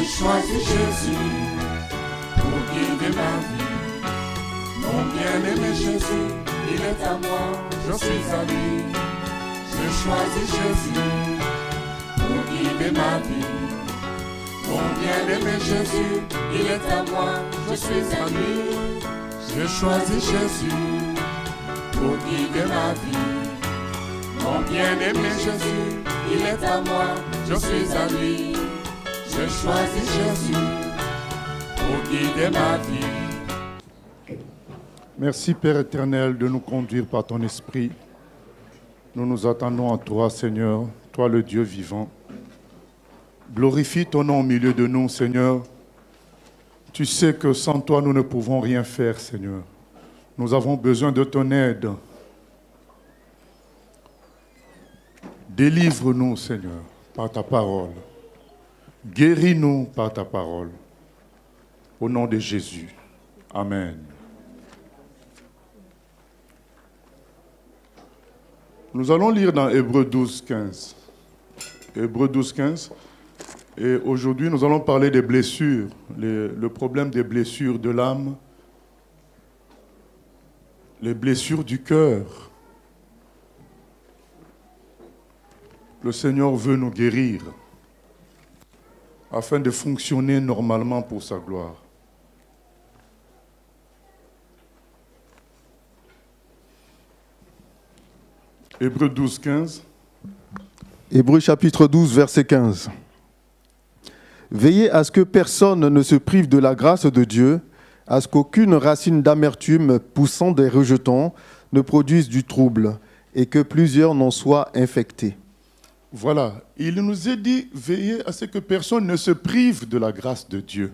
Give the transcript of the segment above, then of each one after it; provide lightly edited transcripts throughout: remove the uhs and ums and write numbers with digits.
J'ai choisi Jésus pour guider ma vie. Mon bien-aimé Jésus, il est à moi, je suis à lui. J'ai choisi Jésus pour guider ma vie. Mon bien-aimé Jésus, il est à moi, je suis à lui. J'ai choisi Jésus pour guider ma vie. Mon bien-aimé Jésus, il est à moi, je suis à lui. J'ai choisi Jésus pour guider ma vie. Merci Père éternel de nous conduire par ton esprit. Nous nous attendons à toi, Seigneur, toi le Dieu vivant. Glorifie ton nom au milieu de nous, Seigneur. Tu sais que sans toi, nous ne pouvons rien faire, Seigneur. Nous avons besoin de ton aide. Délivre-nous, Seigneur, par ta parole. Guéris-nous par ta parole. Au nom de Jésus. Amen. Nous allons lire dans Hébreux 12, 15. Hébreux 12, 15. Et aujourd'hui, nous allons parler des blessures, le problème des blessures de l'âme, les blessures du cœur. Le Seigneur veut nous guérir afin de fonctionner normalement pour sa gloire. Hébreux 12, 15. Hébreux chapitre 12, verset 15. Veillez à ce que personne ne se prive de la grâce de Dieu, à ce qu'aucune racine d'amertume poussant des rejetons ne produise du trouble, et que plusieurs n'en soient infectés. Voilà, il nous est dit, veillez à ce que personne ne se prive de la grâce de Dieu.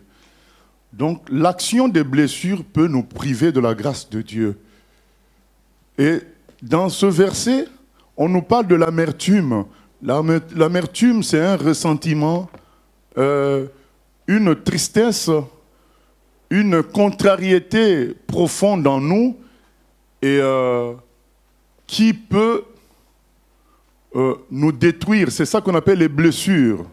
Donc l'action des blessures peut nous priver de la grâce de Dieu. Et dans ce verset, on nous parle de l'amertume. L'amertume, c'est un ressentiment, une tristesse, une contrariété profonde en nous et qui peut nous détruire. C'est ça qu'on appelle les blessures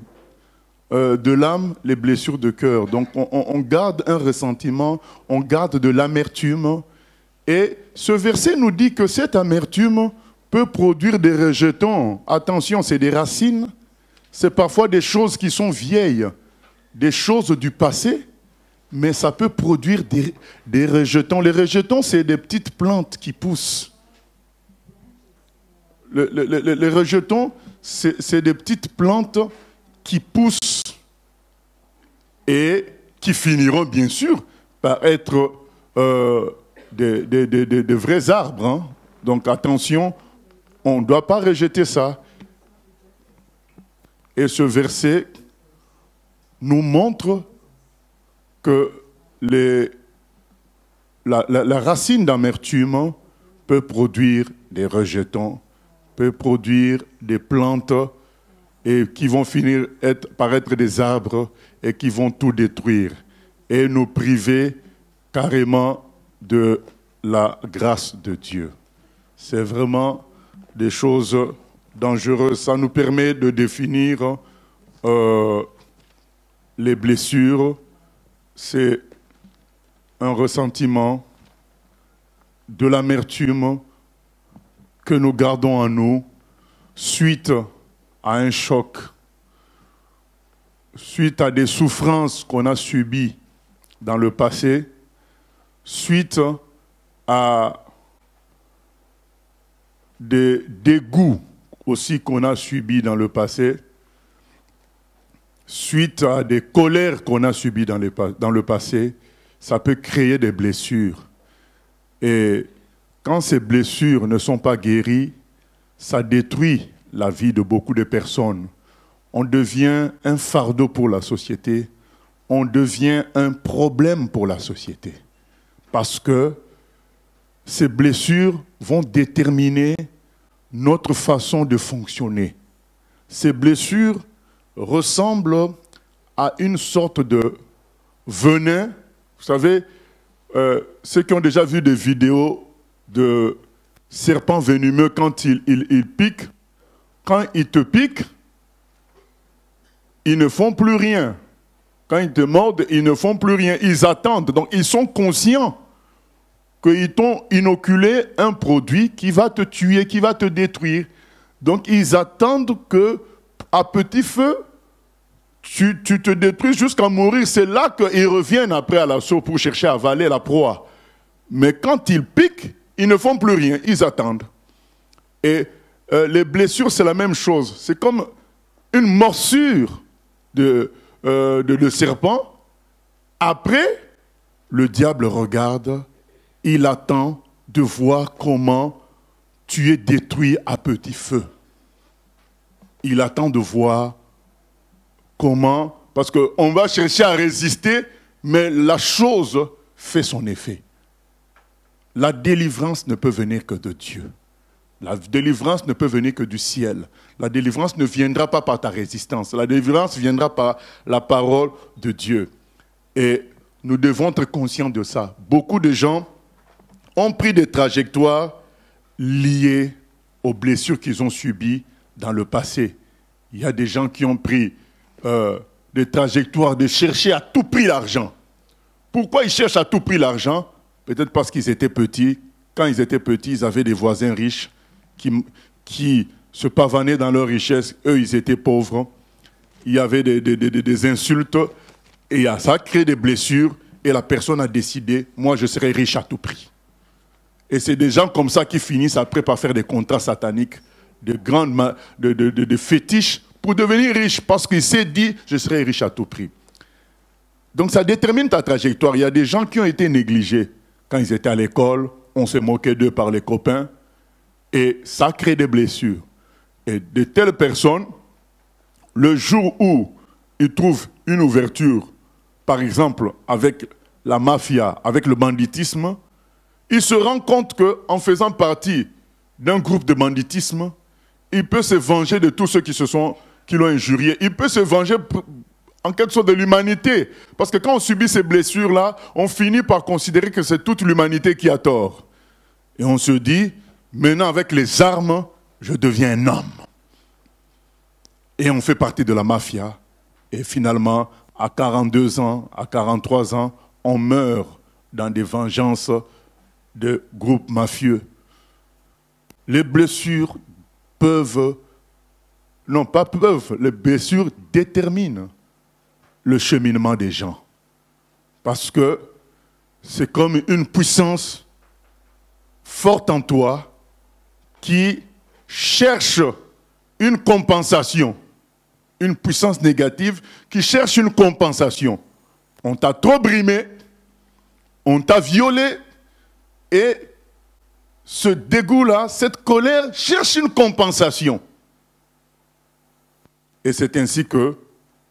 de l'âme, les blessures de cœur. Donc on garde un ressentiment, on garde de l'amertume. Et ce verset nous dit que cette amertume peut produire des rejetons. Attention, c'est des racines. C'est parfois des choses qui sont vieilles, des choses du passé, mais ça peut produire des rejetons. Les rejetons, c'est des petites plantes qui poussent. Les rejetons, c'est des petites plantes qui poussent et qui finiront bien sûr par être des vrais arbres. Hein. Donc attention, on ne doit pas rejeter ça. Et ce verset nous montre que la racine d'amertume peut produire des rejetons, peut produire des plantes et qui vont finir par être des arbres et qui vont tout détruire et nous priver carrément de la grâce de Dieu. C'est vraiment des choses dangereuses. Ça nous permet de définir les blessures. C'est un ressentiment, de l'amertume que nous gardons en nous suite à un choc, suite à des souffrances qu'on a subies dans le passé, suite à des dégoûts aussi qu'on a subis dans le passé, suite à des colères qu'on a subies dans le passé, ça peut créer des blessures. Et quand ces blessures ne sont pas guéries, ça détruit la vie de beaucoup de personnes. On devient un fardeau pour la société, on devient un problème pour la société. Parce que ces blessures vont déterminer notre façon de fonctionner. Ces blessures ressemblent à une sorte de venin. Vous savez, ceux qui ont déjà vu des vidéos de serpents venimeux quand ils piquent, quand ils te piquent, ils ne font plus rien. Quand ils te mordent, ils ne font plus rien. Ils attendent. Donc, ils sont conscients qu'ils t'ont inoculé un produit qui va te tuer, qui va te détruire. Donc, ils attendent que, à petit feu, tu te détruis jusqu'à mourir. C'est là qu'ils reviennent après à l'assaut pour chercher à avaler la proie. Mais quand ils piquent, ils ne font plus rien. Ils attendent. Et les blessures, c'est la même chose. C'est comme une morsure de serpent. Après, le diable regarde, il attend de voir comment tu es détruit à petit feu. Il attend de voir comment, parce qu'on va chercher à résister, mais la chose fait son effet. La délivrance ne peut venir que de Dieu. La délivrance ne peut venir que du ciel. La délivrance ne viendra pas par ta résistance. La délivrance viendra par la parole de Dieu. Et nous devons être conscients de ça. Beaucoup de gens ont pris des trajectoires liées aux blessures qu'ils ont subies dans le passé. Il y a des gens qui ont pris des trajectoires de chercher à tout prix l'argent. Pourquoi ils cherchent à tout prix l'argent? Peut-être parce qu'ils étaient petits. Quand ils étaient petits, ils avaient des voisins riches qui se pavanaient dans leur richesse. Eux, ils étaient pauvres. Il y avait des insultes. Et ça a créé des blessures. Et la personne a décidé, moi, je serai riche à tout prix. Et c'est des gens comme ça qui finissent après par faire des contrats sataniques, de fétiches, pour devenir riche. Parce qu'il s'est dit, je serai riche à tout prix. Donc ça détermine ta trajectoire. Il y a des gens qui ont été négligés. Quand ils étaient à l'école, on se moquait d'eux par les copains. Et ça crée des blessures. Et de telles personnes, le jour où ils trouvent une ouverture, par exemple avec la mafia, avec le banditisme, ils se rendent compte qu'en faisant partie d'un groupe de banditisme, il peut se venger de tous ceux qui l'ont injurié. Il peut se venger en quelque sorte de l'humanité. Parce que quand on subit ces blessures-là, on finit par considérer que c'est toute l'humanité qui a tort. Et on se dit, maintenant avec les armes, je deviens un homme. Et on fait partie de la mafia. Et finalement, à 42 ans, à 43 ans, on meurt dans des vengeances de groupes mafieux. Les blessures les blessures déterminent le cheminement des gens. Parce que c'est comme une puissance forte en toi qui cherche une compensation. Une puissance négative qui cherche une compensation. On t'a trop brimé, on t'a violé, et ce dégoût-là, cette colère, cherche une compensation. Et c'est ainsi que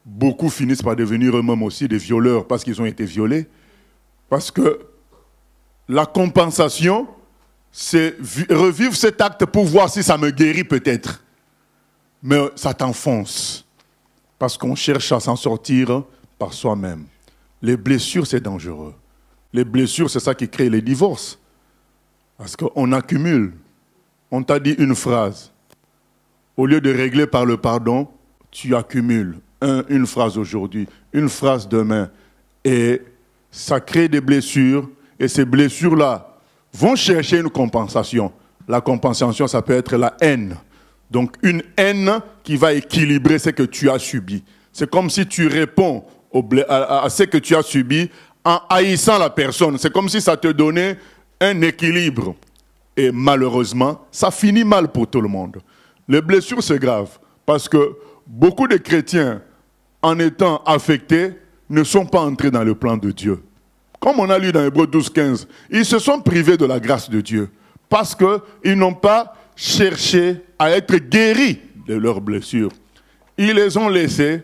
beaucoup finissent par devenir eux-mêmes aussi des violeurs parce qu'ils ont été violés. Parce que la compensation, c'est revivre cet acte pour voir si ça me guérit peut-être. Mais ça t'enfonce. Parce qu'on cherche à s'en sortir par soi-même. Les blessures, c'est dangereux. Les blessures, c'est ça qui crée les divorces. Parce qu'on accumule. On t'a dit une phrase. Au lieu de régler par le pardon, tu accumules une phrase aujourd'hui, une phrase demain. Et ça crée des blessures. Et ces blessures-là vont chercher une compensation. La compensation, ça peut être la haine. Donc une haine qui va équilibrer ce que tu as subi. C'est comme si tu réponds à ce que tu as subi en haïssant la personne. C'est comme si ça te donnait un équilibre. Et malheureusement, ça finit mal pour tout le monde. Les blessures, c'est grave. Parce que beaucoup de chrétiens, en étant affectés, ne sont pas entrés dans le plan de Dieu. Comme on a lu dans Hébreux 12, 15, ils se sont privés de la grâce de Dieu. Parce qu'ils n'ont pas cherché à être guéris de leurs blessures. Ils les ont laissés,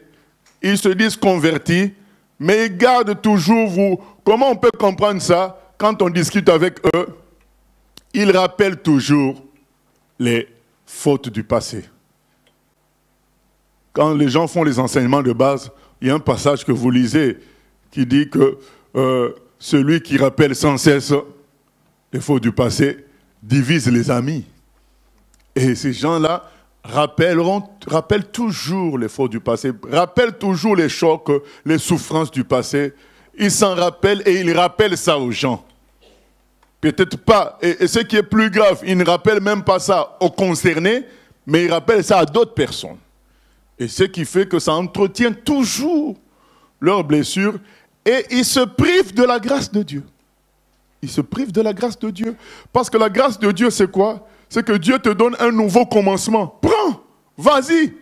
ils se disent convertis, mais ils gardent toujours Comment on peut comprendre ça? Quand on discute avec eux, ils rappellent toujours les fautes du passé. Quand les gens font les enseignements de base, il y a un passage que vous lisez qui dit que celui qui rappelle sans cesse les fautes du passé divise les amis. Et ces gens-là, rappelle toujours les fautes du passé, rappelle toujours les chocs, les souffrances du passé. Il s'en rappelle et il rappelle ça aux gens. Peut-être pas, et ce qui est plus grave, il ne rappelle même pas ça aux concernés, mais il rappelle ça à d'autres personnes. Et ce qui fait que ça entretient toujours leurs blessures et ils se privent de la grâce de Dieu. Ils se privent de la grâce de Dieu. Parce que la grâce de Dieu, c'est quoi? C'est que Dieu te donne un nouveau commencement. Prends, vas-y.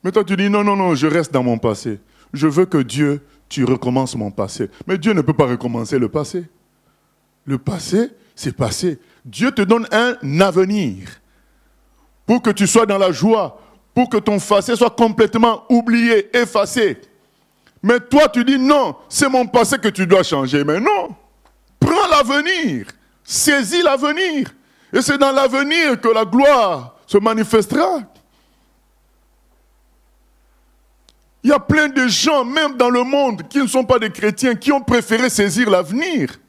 Mais toi, tu dis, non, non, non, je reste dans mon passé. Je veux que Dieu, tu recommences mon passé. Mais Dieu ne peut pas recommencer le passé. Le passé, c'est passé. Dieu te donne un avenir pour que tu sois dans la joie, pour que ton passé soit complètement oublié, effacé. Mais toi, tu dis, non, c'est mon passé que tu dois changer. Mais non, prends l'avenir, saisis l'avenir. Et c'est dans l'avenir que la gloire se manifestera. Il y a plein de gens, même dans le monde, qui ne sont pas des chrétiens, qui ont préféré saisir l'avenir.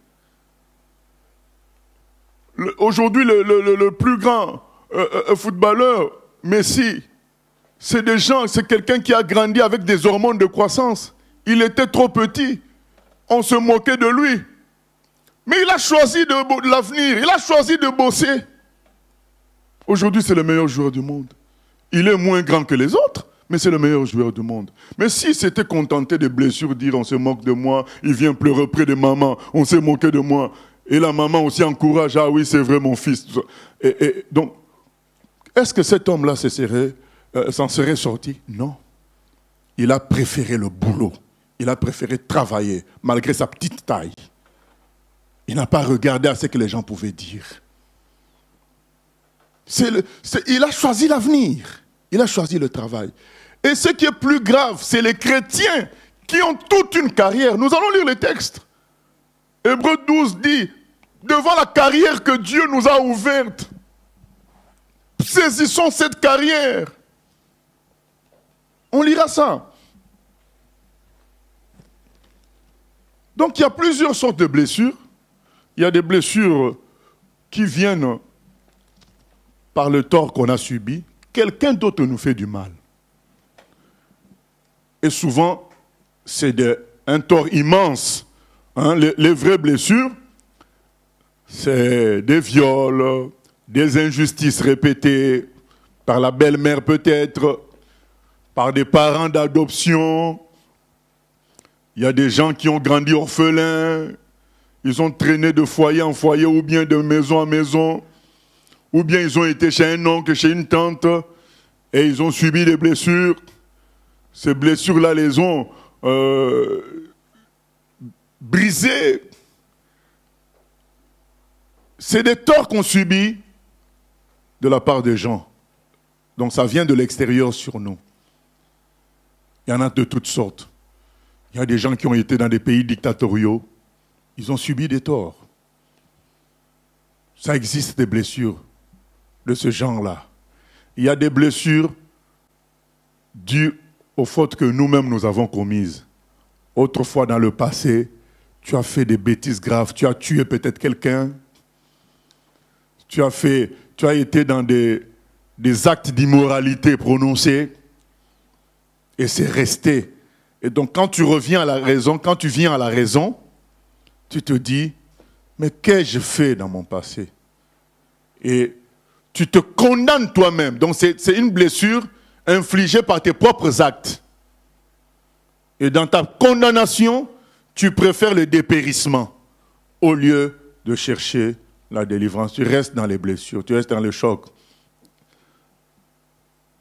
Aujourd'hui, le plus grand footballeur, Messi, c'est des gens, c'est quelqu'un qui a grandi avec des hormones de croissance. Il était trop petit. On se moquait de lui. Mais il a choisi de l'avenir. Il a choisi de bosser. Aujourd'hui, c'est le meilleur joueur du monde. Il est moins grand que les autres, mais c'est le meilleur joueur du monde. Mais s'il s'était contenté des blessures, dire on se moque de moi, il vient pleurer près de maman, on s'est moqué de moi. Et la maman aussi encourage, ah oui, c'est vrai mon fils. Et donc, est-ce que cet homme-là s'en serait sorti? Non. Il a préféré le boulot. Il a préféré travailler, malgré sa petite taille. Il n'a pas regardé à ce que les gens pouvaient dire. Il a choisi l'avenir. Il a choisi le travail. Et ce qui est plus grave, c'est les chrétiens qui ont toute une carrière. Nous allons lire les textes. Hébreux 12 dit, devant la carrière que Dieu nous a ouverte, saisissons cette carrière. On lira ça. Donc il y a plusieurs sortes de blessures. Il y a des blessures qui viennent par le tort qu'on a subi. Quelqu'un d'autre nous fait du mal. Et souvent, c'est un tort immense. Hein? Les vraies blessures, c'est des viols, des injustices répétées par la belle-mère peut-être, par des parents d'adoption. Il y a des gens qui ont grandi orphelins. Ils ont traîné de foyer en foyer ou bien de maison en maison. Ou bien ils ont été chez un oncle, chez une tante et ils ont subi des blessures. Ces blessures-là les ont brisées. C'est des torts qu'on subit de la part des gens. Donc ça vient de l'extérieur sur nous. Il y en a de toutes sortes. Il y a des gens qui ont été dans des pays dictatoriaux. Ils ont subi des torts. Ça existe des blessures de ce genre-là. Il y a des blessures dues aux fautes que nous-mêmes nous avons commises. Autrefois dans le passé, tu as fait des bêtises graves, tu as tué peut-être quelqu'un, tu as été dans des actes d'immoralité prononcés, et c'est resté. Et donc quand tu reviens à la raison, quand tu viens à la raison, tu te dis, mais qu'ai-je fait dans mon passé? Et tu te condamnes toi-même. Donc c'est une blessure infligée par tes propres actes. Et dans ta condamnation, tu préfères le dépérissement au lieu de chercher la délivrance. Tu restes dans les blessures, tu restes dans le choc.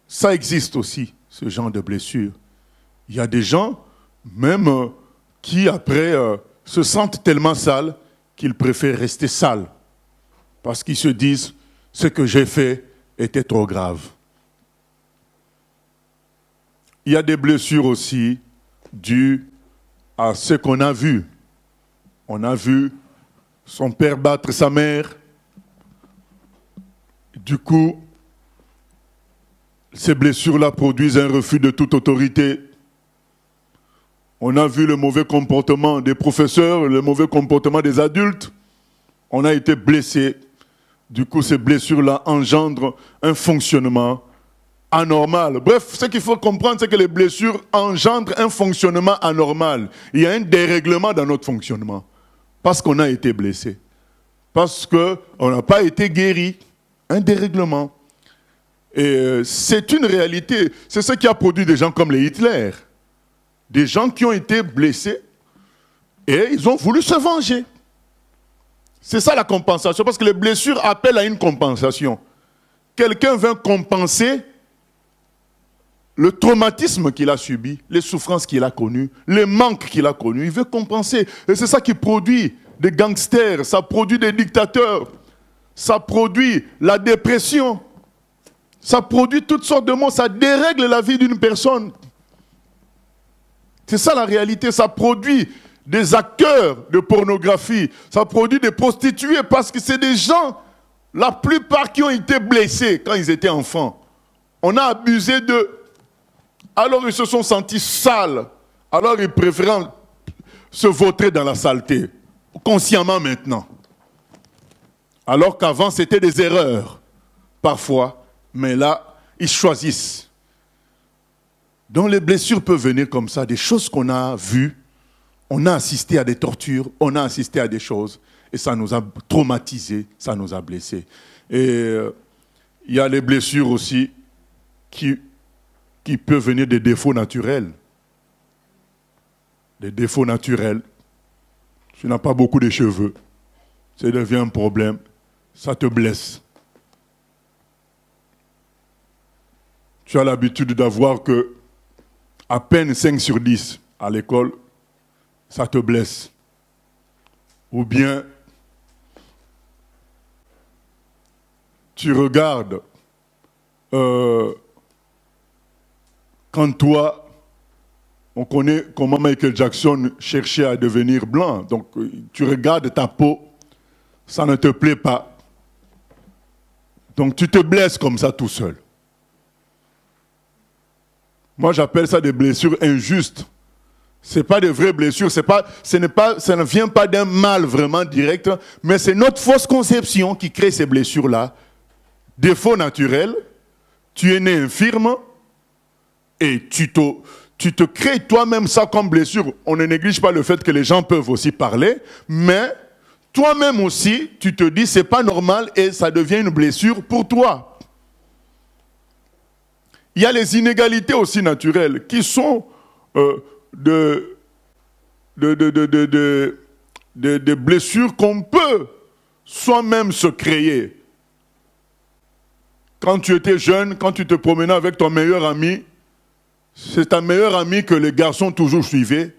Ça existe aussi, ce genre de blessure. Il y a des gens, même qui après se sentent tellement sales qu'ils préfèrent rester sales. Parce qu'ils se disent, ce que j'ai fait était trop grave. Il y a des blessures aussi dues à ce qu'on a vu. On a vu son père battre sa mère. Du coup, ces blessures-là produisent un refus de toute autorité. On a vu le mauvais comportement des professeurs, le mauvais comportement des adultes. On a été blessé. Du coup, ces blessures-là engendrent un fonctionnement anormal. Bref, ce qu'il faut comprendre, c'est que les blessures engendrent un fonctionnement anormal. Il y a un dérèglement dans notre fonctionnement. Parce qu'on a été blessé. Parce qu'on n'a pas été guéri. Un dérèglement. Et c'est une réalité. C'est ce qui a produit des gens comme les Hitler. Des gens qui ont été blessés et ils ont voulu se venger. C'est ça la compensation, parce que les blessures appellent à une compensation. Quelqu'un vient compenser le traumatisme qu'il a subi, les souffrances qu'il a connues, les manques qu'il a connus. Il veut compenser. Et c'est ça qui produit des gangsters, ça produit des dictateurs, ça produit la dépression, ça produit toutes sortes de maux, ça dérègle la vie d'une personne. C'est ça la réalité, ça produit des acteurs de pornographie, ça produit des prostituées, parce que c'est des gens, la plupart qui ont été blessés quand ils étaient enfants. On a abusé d'eux. Alors ils se sont sentis sales. Alors ils préfèrent se vautrer dans la saleté, consciemment maintenant. Alors qu'avant c'était des erreurs, parfois, mais là, ils choisissent. Donc les blessures peuvent venir comme ça, des choses qu'on a vues, on a assisté à des tortures, on a assisté à des choses, et ça nous a traumatisés, ça nous a blessés. Et il y a les blessures aussi qui peuvent venir des défauts naturels. Des défauts naturels. Tu n'as pas beaucoup de cheveux, ça devient un problème, ça te blesse. Tu as l'habitude d'avoir que à peine 5 sur 10 à l'école, ça te blesse. Ou bien, tu regardes, quand toi, on connaît comment Michael Jackson cherchait à devenir blanc, donc tu regardes ta peau, ça ne te plaît pas. Donc tu te blesses comme ça tout seul. Moi, j'appelle ça des blessures injustes. Ce n'est pas des vraies blessures, ça ne vient pas d'un mal vraiment direct, mais c'est notre fausse conception qui crée ces blessures-là. Défaut naturel, tu es né infirme et tu te crées toi-même ça comme blessure. On ne néglige pas le fait que les gens peuvent aussi parler, mais toi-même aussi, tu te dis c'est pas normal et ça devient une blessure pour toi. Il y a les inégalités aussi naturelles qui sont des blessures qu'on peut soi-même se créer. Quand tu étais jeune, quand tu te promenais avec ton meilleur ami, c'est ta meilleure amie que les garçons toujours suivaient,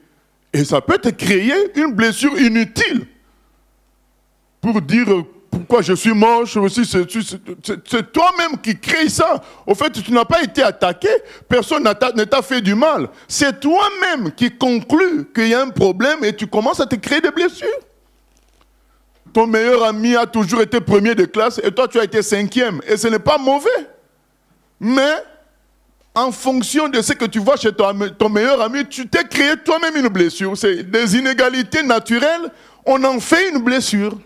et ça peut te créer une blessure inutile pour dire pourquoi je suis moche, c'est toi-même qui crée ça. Au fait, tu n'as pas été attaqué, personne ne t'a fait du mal. C'est toi-même qui conclus qu'il y a un problème et tu commences à te créer des blessures. Ton meilleur ami a toujours été premier de classe et toi tu as été 5e. Et ce n'est pas mauvais. Mais en fonction de ce que tu vois chez ton meilleur ami, tu t'es créé toi-même une blessure. C'est des inégalités naturelles, on en fait une blessure.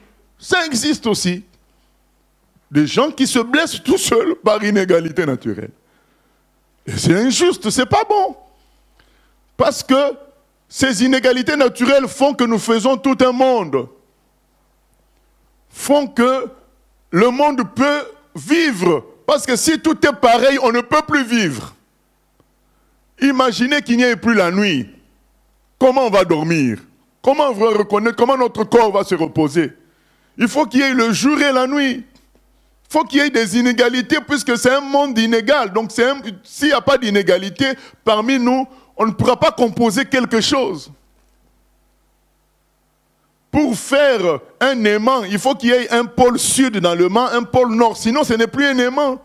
Ça existe aussi. Des gens qui se blessent tout seuls par inégalité naturelle. Et c'est injuste, c'est pas bon. Parce que ces inégalités naturelles font que nous faisons tout un monde. Font que le monde peut vivre. Parce que si tout est pareil, on ne peut plus vivre. Imaginez qu'il n'y ait plus la nuit. Comment on va dormir? Comment on va reconnaître? Comment notre corps va se reposer? Il faut qu'il y ait le jour et la nuit. Il faut qu'il y ait des inégalités puisque c'est un monde inégal. Donc s'il n'y a pas d'inégalité parmi nous, on ne pourra pas composer quelque chose. Pour faire un aimant, il faut qu'il y ait un pôle sud dans le aimant, un pôle nord. Sinon, ce n'est plus un aimant.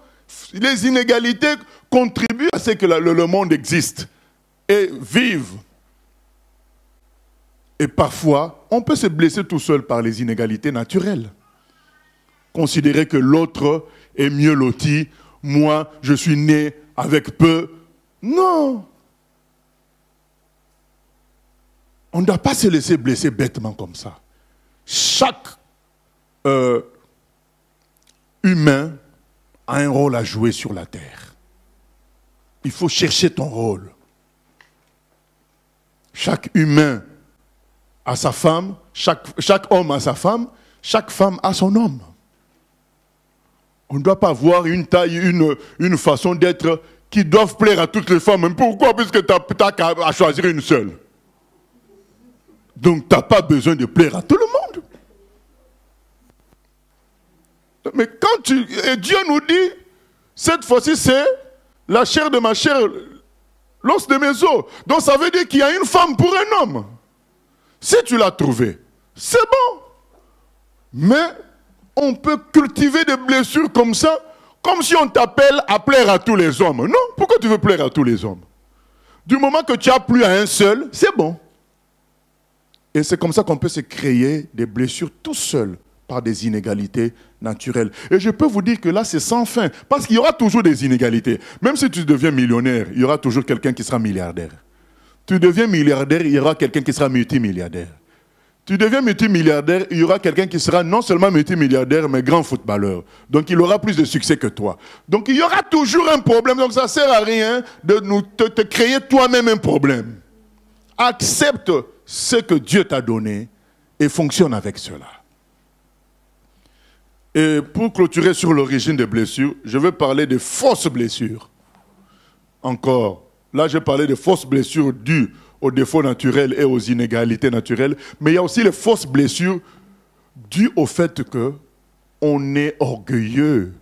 Les inégalités contribuent à ce que le monde existe et vive. Et parfois, on peut se blesser tout seul par les inégalités naturelles. Considérer que l'autre est mieux loti, moi, je suis né avec peu. Non. On ne doit pas se laisser blesser bêtement comme ça. Chaque humain a un rôle à jouer sur la terre. Il faut chercher ton rôle. Chaque humain a sa femme, chaque homme a sa femme, chaque femme a son homme. On ne doit pas avoir une taille, une façon d'être qui doivent plaire à toutes les femmes. Pourquoi? Puisque tu n'as qu'à choisir une seule. Donc tu n'as pas besoin de plaire à tout le monde. Mais quand et Dieu nous dit, cette fois-ci c'est la chair de ma chair, l'os de mes os. Donc ça veut dire qu'il y a une femme pour un homme. Si tu l'as trouvé, c'est bon. Mais on peut cultiver des blessures comme ça, comme si on t'appelle à plaire à tous les hommes. Non, pourquoi tu veux plaire à tous les hommes? Du moment que tu as plu à un seul, c'est bon. Et c'est comme ça qu'on peut se créer des blessures tout seul par des inégalités naturelles. Et je peux vous dire que là, c'est sans fin, parce qu'il y aura toujours des inégalités. Même si tu deviens millionnaire, il y aura toujours quelqu'un qui sera milliardaire. Tu deviens milliardaire, il y aura quelqu'un qui sera multimilliardaire. Tu deviens multimilliardaire, il y aura quelqu'un qui sera non seulement multimilliardaire, mais grand footballeur. Donc il aura plus de succès que toi. Donc il y aura toujours un problème. Donc ça ne sert à rien de te créer toi-même un problème. Accepte ce que Dieu t'a donné et fonctionne avec cela. Et pour clôturer sur l'origine des blessures, je vais parler de fausses blessures. Encore, là j'ai parlé de fausses blessures dues aux défauts naturels et aux inégalités naturelles, mais il y a aussi les fausses blessures dues au fait qu'on est orgueilleux.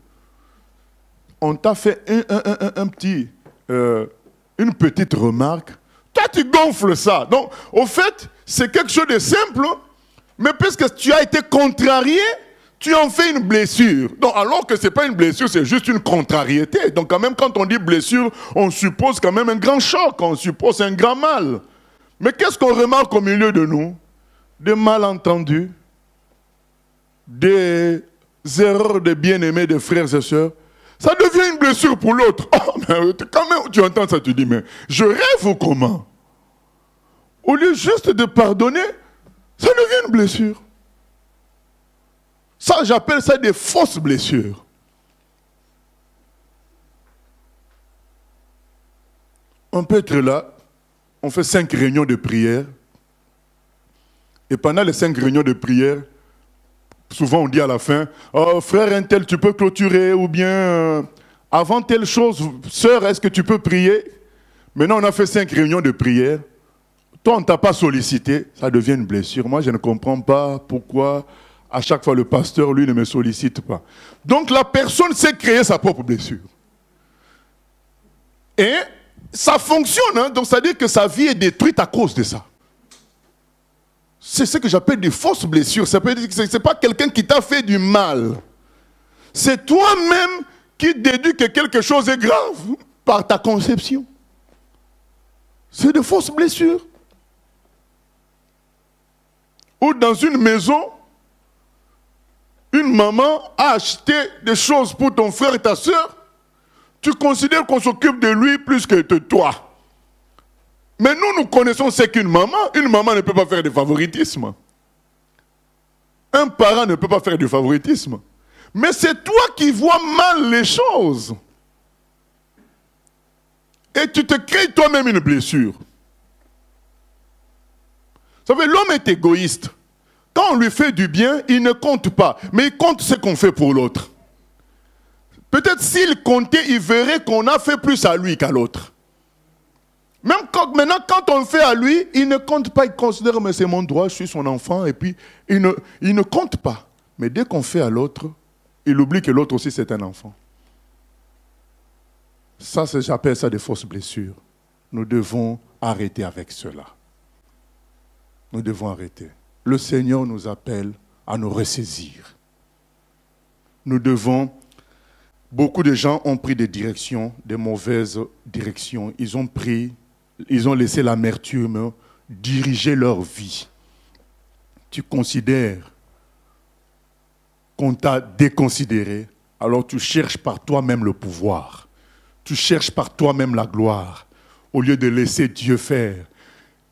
On t'a fait une petite remarque, toi tu gonfles ça. Donc, au fait, c'est quelque chose de simple, mais puisque tu as été contrarié, tu en fais une blessure. Donc, alors que ce n'est pas une blessure, c'est juste une contrariété. Donc, quand même, quand on dit blessure, on suppose quand même un grand choc, on suppose un grand mal. Mais qu'est-ce qu'on remarque au milieu de nous? Des malentendus, des erreurs de bien-aimés, de frères et sœurs. Ça devient une blessure pour l'autre. Oh, mais quand même, tu entends ça, tu dis, mais je rêve ou comment? Au lieu juste de pardonner, ça devient une blessure. Ça, j'appelle ça des fausses blessures. On peut être là, on fait 5 réunions de prière, et pendant les 5 réunions de prière, souvent on dit à la fin, oh, frère un tel, tu peux clôturer, ou bien avant telle chose, sœur, est-ce que tu peux prier? Maintenant on a fait 5 réunions de prière, toi on ne t'a pas sollicité, ça devient une blessure. Moi je ne comprends pas pourquoi à chaque fois le pasteur lui ne me sollicite pas. Donc la personne sait créer sa propre blessure. Et ça fonctionne, hein? Donc ça veut dire que sa vie est détruite à cause de ça. C'est ce que j'appelle des fausses blessures. Ça veut dire que ce n'est pas quelqu'un qui t'a fait du mal. C'est toi-même qui déduis que quelque chose est grave par ta conception. C'est des fausses blessures. Ou dans une maison, une maman a acheté des choses pour ton frère et ta soeur, tu considères qu'on s'occupe de lui plus que de toi. Mais nous connaissons ce qu'une maman. Une maman ne peut pas faire de favoritisme. Un parent ne peut pas faire du favoritisme. Mais c'est toi qui vois mal les choses. Et tu te crées toi-même une blessure. Vous savez, l'homme est égoïste. Quand on lui fait du bien, il ne compte pas. Mais il compte ce qu'on fait pour l'autre. Peut-être s'il comptait, il verrait qu'on a fait plus à lui qu'à l'autre. Maintenant, quand on le fait à lui, il ne compte pas. Il considère, mais c'est mon droit, je suis son enfant. Et puis, il ne compte pas. Mais dès qu'on fait à l'autre, il oublie que l'autre aussi, c'est un enfant. Ça, j'appelle ça des fausses blessures. Nous devons arrêter avec cela. Nous devons arrêter. Le Seigneur nous appelle à nous ressaisir. Nous devons... Beaucoup de gens ont pris des directions, des mauvaises directions. Ils ont laissé l'amertume diriger leur vie. Tu considères qu'on t'a déconsidéré, alors tu cherches par toi-même le pouvoir. Tu cherches par toi-même la gloire, au lieu de laisser Dieu faire.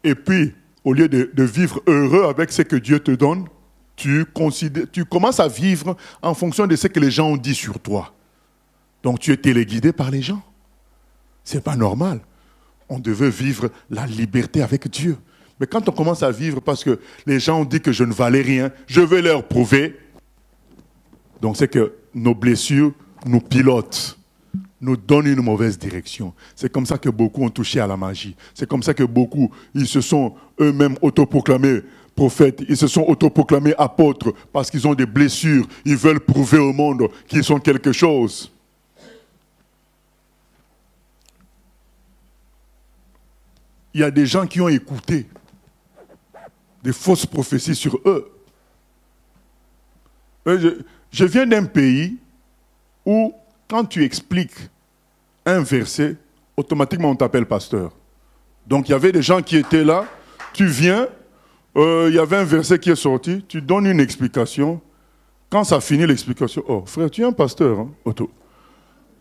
Et puis, au lieu de vivre heureux avec ce que Dieu te donne, tu commences à vivre en fonction de ce que les gens ont dit sur toi. Donc tu es téléguidé par les gens. Ce n'est pas normal. On devait vivre la liberté avec Dieu. Mais quand on commence à vivre parce que les gens ont dit que je ne valais rien, je vais leur prouver. Donc c'est que nos blessures nous pilotent, nous donnent une mauvaise direction. C'est comme ça que beaucoup ont touché à la magie. C'est comme ça que beaucoup, ils se sont eux-mêmes autoproclamés prophètes, ils se sont autoproclamés apôtres parce qu'ils ont des blessures. Ils veulent prouver au monde qu'ils sont quelque chose. Il y a des gens qui ont écouté des fausses prophéties sur eux. Je viens d'un pays où, quand tu expliques un verset, automatiquement on t'appelle pasteur. Donc il y avait des gens qui étaient là, tu viens, il y avait un verset qui est sorti, tu donnes une explication. Quand ça finit l'explication, oh frère, tu es un pasteur, hein, Otto.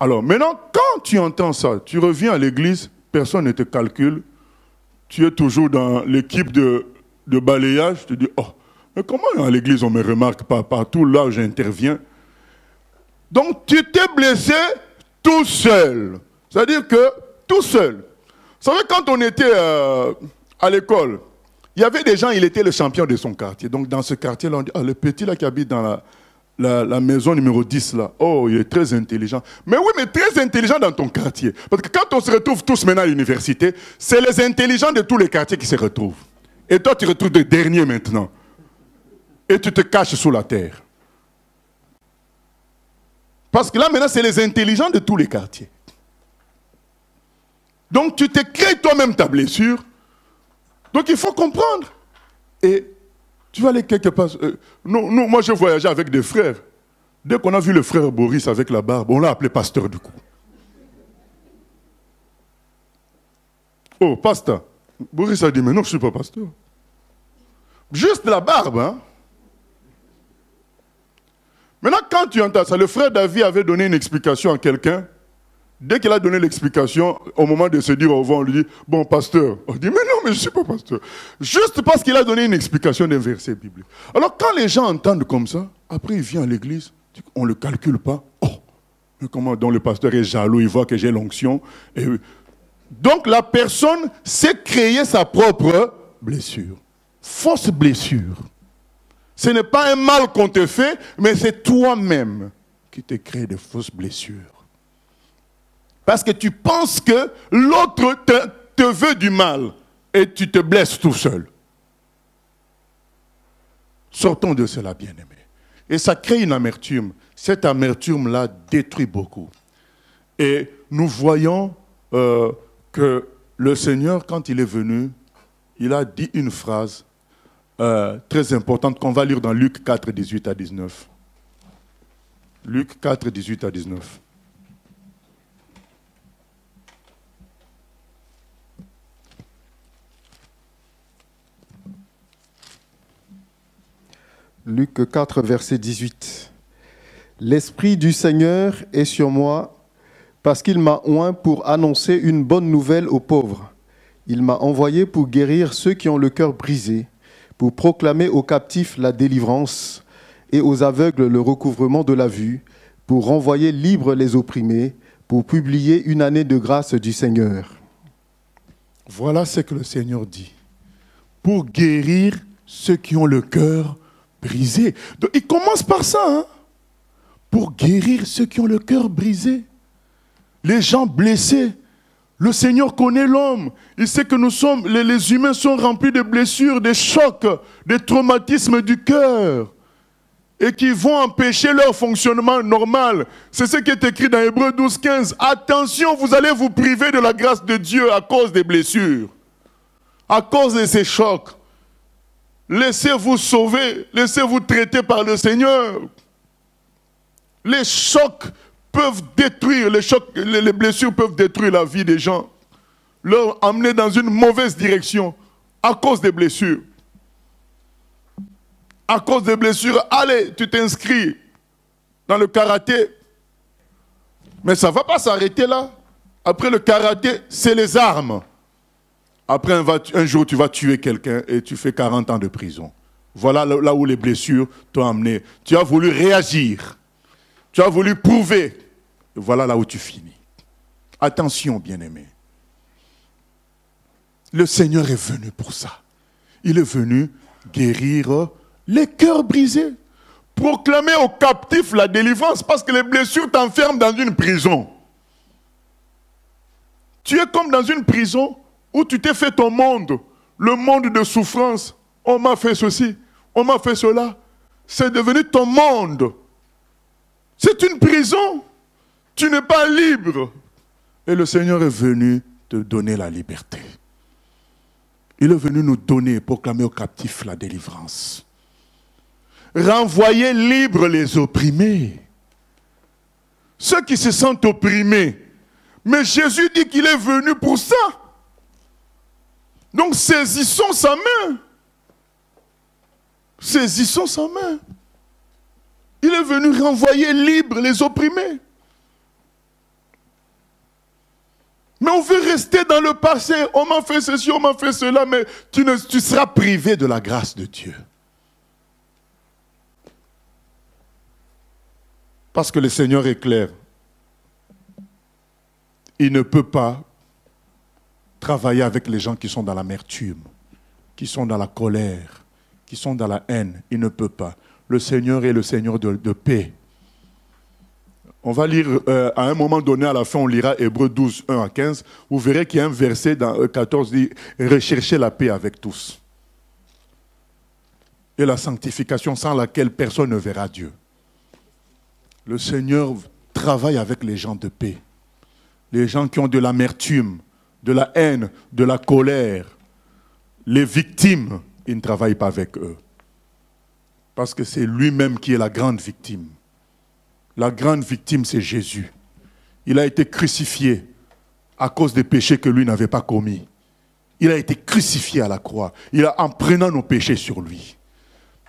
Alors maintenant, quand tu entends ça, tu reviens à l'église, personne ne te calcule, tu es toujours dans l'équipe de balayage, tu te dis, oh, mais comment à l'église on ne me remarque pas partout là où j'interviens? Donc tu t'es blessé tout seul. C'est-à-dire que tout seul. Vous savez, quand on était à l'école, il y avait des gens, il était le champion de son quartier. Donc dans ce quartier-là, on dit, ah, le petit là qui habite dans la maison numéro 10 là, oh, il est très intelligent. Mais oui, mais très intelligent dans ton quartier. Parce que quand on se retrouve tous maintenant à l'université, c'est les intelligents de tous les quartiers qui se retrouvent. Et toi, tu retrouves le dernier maintenant. Et tu te caches sous la terre. Parce que là, maintenant, c'est les intelligents de tous les quartiers. Donc, tu te crées toi-même ta blessure. Donc, il faut comprendre. Et tu vas aller quelque part. Moi, je voyageais avec des frères. Dès qu'on a vu le frère Boris avec la barbe, on l'a appelé pasteur du coup. Oh, pasteur. Boris a dit, mais non, je ne suis pas pasteur. Juste la barbe, hein. Maintenant, quand tu entends ça, le frère David avait donné une explication à quelqu'un. Dès qu'il a donné l'explication, au moment de se dire au revoir, on lui dit, bon, pasteur. On dit, mais non, mais je ne suis pas pasteur. Juste parce qu'il a donné une explication d'un verset biblique. Alors, quand les gens entendent comme ça, après, il vient à l'église, on ne le calcule pas. Oh, mais comment? Donc, le pasteur est jaloux, il voit que j'ai l'onction. Donc, la personne s'est créée sa propre blessure. Fausse blessure. Ce n'est pas un mal qu'on te fait, mais c'est toi-même qui te crée de fausses blessures. Parce que tu penses que l'autre te veut du mal et tu te blesses tout seul. Sortons de cela, bien-aimés. Et ça crée une amertume. Cette amertume-là détruit beaucoup. Et nous voyons que le Seigneur, quand il est venu, il a dit une phrase très importante qu'on va lire dans Luc 4, 18 à 19. Luc 4, 18 à 19. Luc 4, verset 18. L'Esprit du Seigneur est sur moi, parce qu'il m'a oint pour annoncer une bonne nouvelle aux pauvres. Il m'a envoyé pour guérir ceux qui ont le cœur brisé, pour proclamer aux captifs la délivrance et aux aveugles le recouvrement de la vue, pour renvoyer libres les opprimés, pour publier une année de grâce du Seigneur. Voilà ce que le Seigneur dit. Pour guérir ceux qui ont le cœur brisé. Donc, il commence par ça, hein? Pour guérir ceux qui ont le cœur brisé. Les gens blessés. Le Seigneur connaît l'homme. Il sait que nous sommes, les humains sont remplis de blessures, de chocs, de traumatismes du cœur. Et qui vont empêcher leur fonctionnement normal. C'est ce qui est écrit dans Hébreux 12, 15. Attention, vous allez vous priver de la grâce de Dieu à cause des blessures. À cause de ces chocs. Laissez-vous sauver, laissez-vous traiter par le Seigneur. Les chocs peuvent détruire, les blessures peuvent détruire la vie des gens, leur emmener dans une mauvaise direction à cause des blessures. À cause des blessures, allez, tu t'inscris dans le karaté. Mais ça ne va pas s'arrêter là. Après le karaté, c'est les armes. Après, un jour, tu vas tuer quelqu'un et tu fais 40 ans de prison. Voilà là où les blessures t'ont amené. Tu as voulu réagir. Tu as voulu prouver. Voilà là où tu finis. Attention, bien-aimés. Le Seigneur est venu pour ça. Il est venu guérir les cœurs brisés. Proclamer aux captifs la délivrance parce que les blessures t'enferment dans une prison. Tu es comme dans une prison où tu t'es fait ton monde, le monde de souffrance. On m'a fait ceci, on m'a fait cela. C'est devenu ton monde. C'est une prison. Tu n'es pas libre. Et le Seigneur est venu te donner la liberté. Il est venu nous donner, proclamer aux captifs la délivrance. Renvoyer libres les opprimés. Ceux qui se sentent opprimés. Mais Jésus dit qu'il est venu pour ça. Donc saisissons sa main. Saisissons sa main. Il est venu renvoyer libres les opprimés. Mais on veut rester dans le passé. On m'a fait ceci, on m'a fait cela, mais tu seras privé de la grâce de Dieu. Parce que le Seigneur est clair. Il ne peut pas travailler avec les gens qui sont dans l'amertume, qui sont dans la colère, qui sont dans la haine. Il ne peut pas. Le Seigneur est le Seigneur de paix. On va lire, à un moment donné, à la fin, on lira Hébreux 12, 1 à 15. Vous verrez qu'il y a un verset dans 14 qui dit « Recherchez la paix avec tous. » Et la sanctification sans laquelle personne ne verra Dieu. Le Seigneur travaille avec les gens de paix. Les gens qui ont de l'amertume, de la haine, de la colère. Les victimes, il ne travaille pas avec eux. Parce que c'est lui-même qui est la grande victime. La grande victime, c'est Jésus. Il a été crucifié à cause des péchés que lui n'avait pas commis. Il a été crucifié à la croix. Il a en prenant nos péchés sur lui.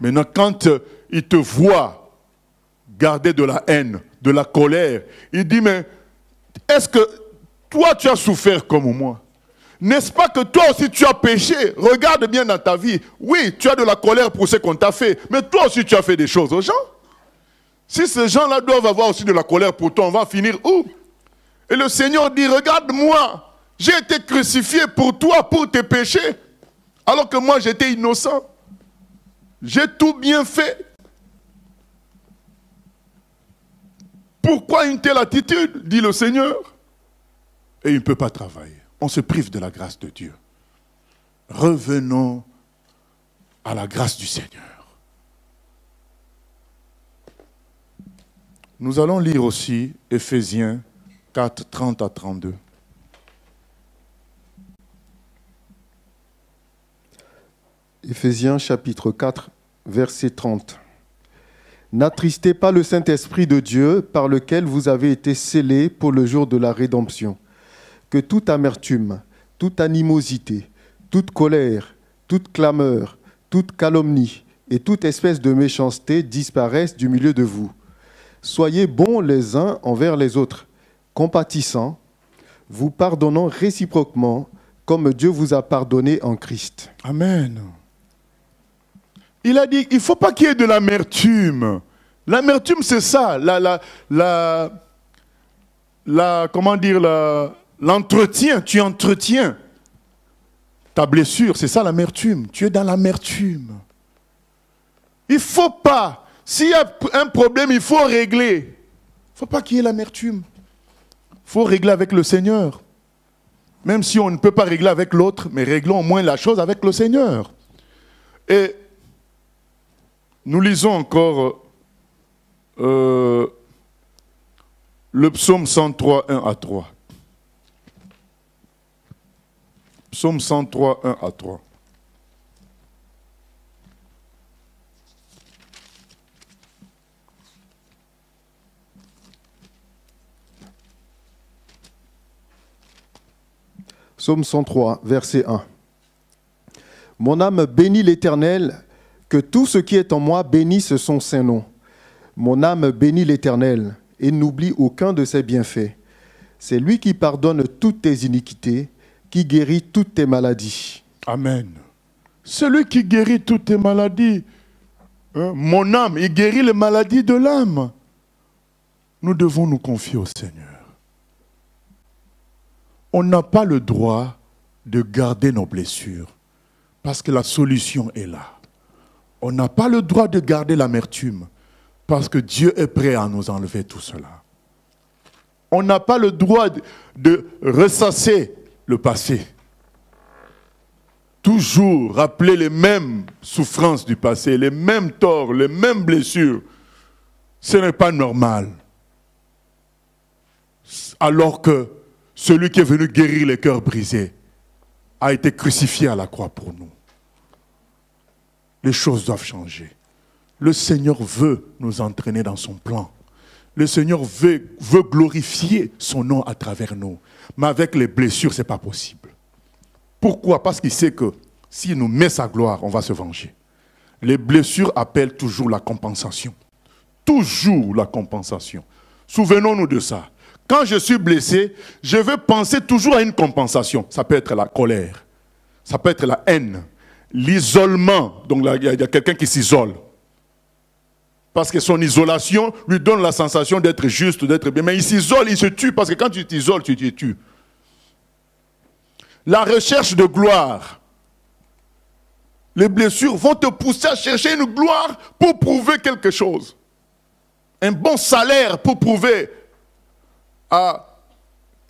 Maintenant, quand il te voit garder de la haine, de la colère, il dit, mais est-ce que toi, tu as souffert comme moi? N'est-ce pas que toi aussi, tu as péché? Regarde bien dans ta vie. Oui, tu as de la colère pour ce qu'on t'a fait, mais toi aussi, tu as fait des choses aux gens. Si ces gens-là doivent avoir aussi de la colère pour toi, on va finir où? Et le Seigneur dit, regarde-moi, j'ai été crucifié pour toi, pour tes péchés, alors que moi j'étais innocent. J'ai tout bien fait. Pourquoi une telle attitude, dit le Seigneur? Et il ne peut pas travailler. On se prive de la grâce de Dieu. Revenons à la grâce du Seigneur. Nous allons lire aussi Éphésiens 4, 30 à 32. Éphésiens chapitre 4, verset 30. N'attristez pas le Saint-Esprit de Dieu par lequel vous avez été scellés pour le jour de la rédemption. Que toute amertume, toute animosité, toute colère, toute clameur, toute calomnie et toute espèce de méchanceté disparaissent du milieu de vous. Soyez bons les uns envers les autres, compatissants, vous pardonnant réciproquement, comme Dieu vous a pardonné en Christ. Amen. Il a dit, il ne faut pas qu'il y ait de l'amertume. L'amertume, c'est ça, l'entretien, tu entretiens ta blessure, c'est ça l'amertume. Tu es dans l'amertume. Il ne faut pas. S'il y a un problème, il faut régler. Il ne faut pas qu'il y ait l'amertume. Il faut régler avec le Seigneur. Même si on ne peut pas régler avec l'autre, mais réglons au moins la chose avec le Seigneur. Et nous lisons encore le psaume 103, 1 à 3. Psaume 103, 1 à 3. Psaume 103, verset 1. Mon âme bénit l'Éternel, que tout ce qui est en moi bénisse son saint nom. Mon âme bénit l'Éternel, et n'oublie aucun de ses bienfaits. C'est lui qui pardonne toutes tes iniquités, qui guérit toutes tes maladies. Amen. Celui qui guérit toutes tes maladies. Mon âme, il guérit les maladies de l'âme. Nous devons nous confier au Seigneur. On n'a pas le droit de garder nos blessures parce que la solution est là. On n'a pas le droit de garder l'amertume parce que Dieu est prêt à nous enlever tout cela. On n'a pas le droit de ressasser le passé. Toujours rappeler les mêmes souffrances du passé, les mêmes torts, les mêmes blessures. Ce n'est pas normal. Alors que celui qui est venu guérir les cœurs brisés a été crucifié à la croix pour nous. Les choses doivent changer. Le Seigneur veut nous entraîner dans son plan. Le Seigneur veut glorifier son nom à travers nous. Mais avec les blessures, ce n'est pas possible. Pourquoi? Parce qu'il sait que s'il nous met sa gloire, on va se venger. Les blessures appellent toujours la compensation. Toujours la compensation. Souvenons-nous de ça. Quand je suis blessé, je veux penser toujours à une compensation. Ça peut être la colère. Ça peut être la haine. L'isolement. Donc là, il y a quelqu'un qui s'isole. Parce que son isolation lui donne la sensation d'être juste, d'être bien. Mais il s'isole, il se tue. Parce que quand tu t'isoles, tu te tues. La recherche de gloire. Les blessures vont te pousser à chercher une gloire pour prouver quelque chose. Un bon salaire pour prouver à